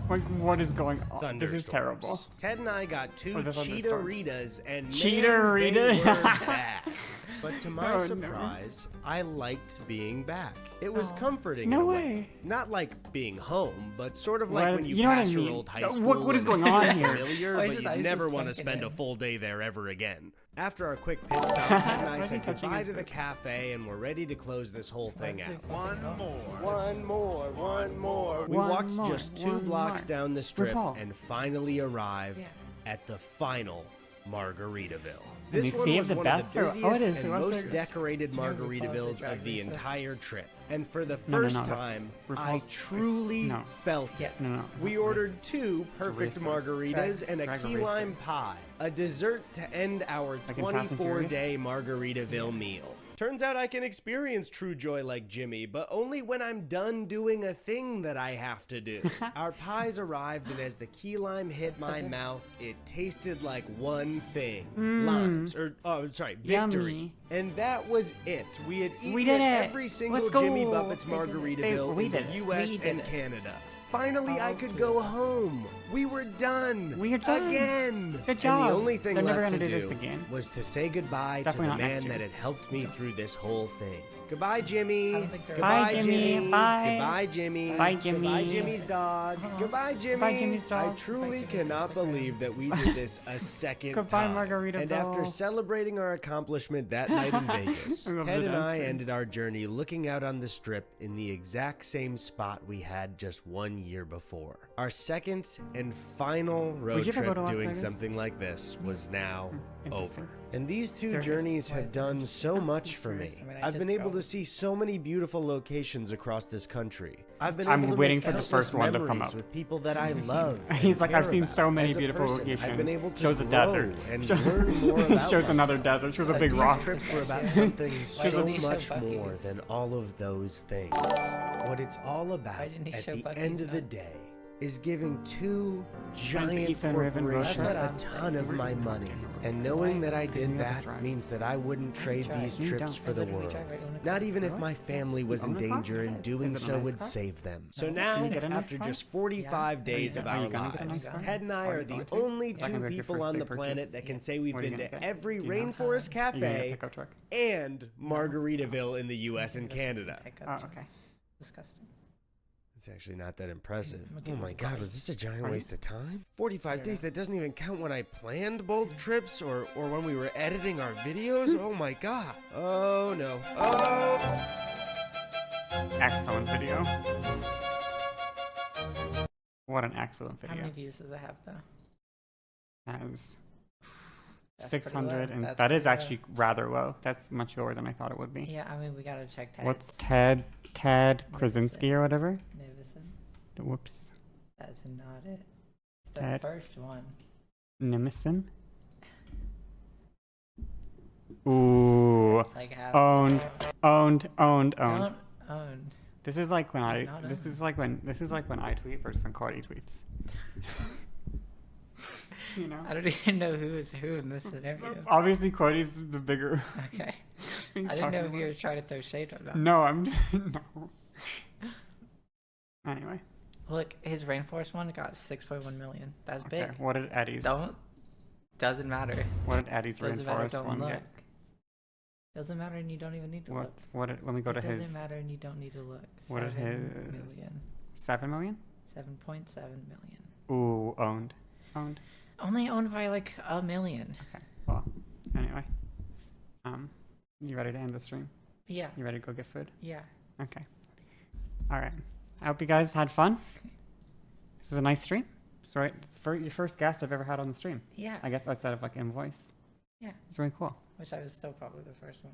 Like, what is going on? This is thunderstorms. terrible. Ted and I got two Oh, the thunderstorms. cheetah-ritas, and man, Cheetah-rita? they were back. But to my Oh, no. surprise, I liked being back. It was Oh, comforting no in a way. Not like being home, but sort of like What- when you you know what I pass your mean. old high What- school. what is and going it's on here? familiar, Why is but his you eyes never just want to sunken spend a in? full day there ever again. After our quick pit stop, Ted and Why I is he said touching goodbye his to the book? cafe, and we're ready to close this whole thing out. One more. One more. We One walked more, just 2 one blocks more. down the strip RuPaul. and finally arrived Yeah. at the final Margaritaville. And This they one saved was the one best of or- the oh, it busiest is, it and was most Vegas. decorated You know RuPaul's Margaritavilles Drag of the Race, that's- entire trip. And for the No, no, first no, that's time, I RuPaul's- truly no. felt it. Yeah. No. We ordered 2 perfect racer. margaritas Drag- and a drag key racer. lime pie, a dessert to end our Like in Fast and 24-day Margaritaville meal. Turns out I can experience true joy like Jimmy, but only when I'm done doing a thing that I have to do. Our pies arrived, and as the key lime hit my mouth, it tasted like one thing. Limes. Victory. Yummy. And that was it. We had eaten did at it. every single Let's go. Jimmy Buffett's Margaritaville in the US and Canada. Finally, I could go home. We were done. We are done. Again. Good job. And the only thing They're never left to gonna do do this again. was to say goodbye Definitely to not the next man year. that had helped me through this whole thing. Goodbye, Jimmy. I don't think they're- Goodbye, Bye, Jimmy. Bye. Goodbye, Jimmy. Bye, Jimmy. Goodbye, Jimmy's dog. Goodbye, Jimmy. Goodbye, Jimmy's dog. I truly cannot believe that we did this a second Goodbye, time. Margaritaville. And after celebrating our accomplishment that night in Vegas, I love Ted the and I dancers. ended our journey looking out on the strip in the exact same spot we had just 1 year before. Our second and final road Would you ever go trip to Las doing Vegas? something like this was now Interesting. over. And these two There it is. journeys have done so much for me. I mean, I I've just been able go. to see so many beautiful locations across this country. I've been I'm able to waiting make for the countless first one to come memories up. with people that I love. and He's like, I've care seen about. so many As a beautiful person, locations. I've been able to Shows a grow desert. and learn more about Shows another myself. desert. Shows a But big these rock. trips were about something Why so didn't he show much more Buc-ee's? than all of those things. What it's all about Why didn't he at show the Buc-ee's end of the nuts? day is giving two giant Aoife and Riven road corporations trip. a ton of my money. And knowing that I did that means that I wouldn't trade drive. these You trips don't. for I the literally world. drive right on the Not car. even if Really? my family was in Own a car? danger, and doing Is it a so nice would car? save them. So No. now, Can you get a nice after car? just 45 days of Are our you gonna get a lives, nice car? Ted and I Are are you the going to? only Is that two gonna be your people first on big the purchase? planet that can say we've What are you been gonna to get? every Do you know? Rainforest Are you gonna get a Cafe pickup truck? and Margaritaville in the US and Canada. Oh, okay. Disgusting. It's actually not that impressive. I'm Oh gonna my give god, you was this a giant Are you? waste of time? 45 days, that doesn't even count when I planned both trips or when we were editing our videos? Oh my god. Oh no. Oh! Excellent video. What an excellent How video. many views does it have though? Has That's pretty 600, low. and That's that is pretty low. actually rather low. That's much lower than I thought it would be. Yeah, I mean we gotta check Ted's. What's Ted Krasinski or whatever? Nivison? Whoops. That's not it. It's the Ted. first one. Nimison? Ooh. It's like half Owned. Owned. Don't owned. This is like when It's I not this owned. is like when I tweet versus when Cordy tweets. You know? I don't even know who is who in this scenario. Obviously Cordy's the bigger. Okay. What are you I didn't know talking if you about? were trying to throw shade on that. No, I'm no. Anyway. Look, his rainforest one got 6.1 million. That's Okay. big. What did Eddie's Doesn't matter. What did Eddie's Doesn't matter. rainforest Don't one look. get? Doesn't matter, and you don't even need to look. What did, let me go to It his doesn't matter, and you don't need to look. What did 7 his- million. 7 million? 7.7 million. Ooh, owned. Owned. Only owned by like a million. Okay. Well, anyway. You ready to end the stream? Yeah. You ready to go get food? Yeah. Okay. All right. I hope you guys had fun. This is a nice stream. It's right for your first guest I've ever had on the stream. Yeah. I guess outside of like invoice. Yeah. It's really cool. Which I was still probably the first one.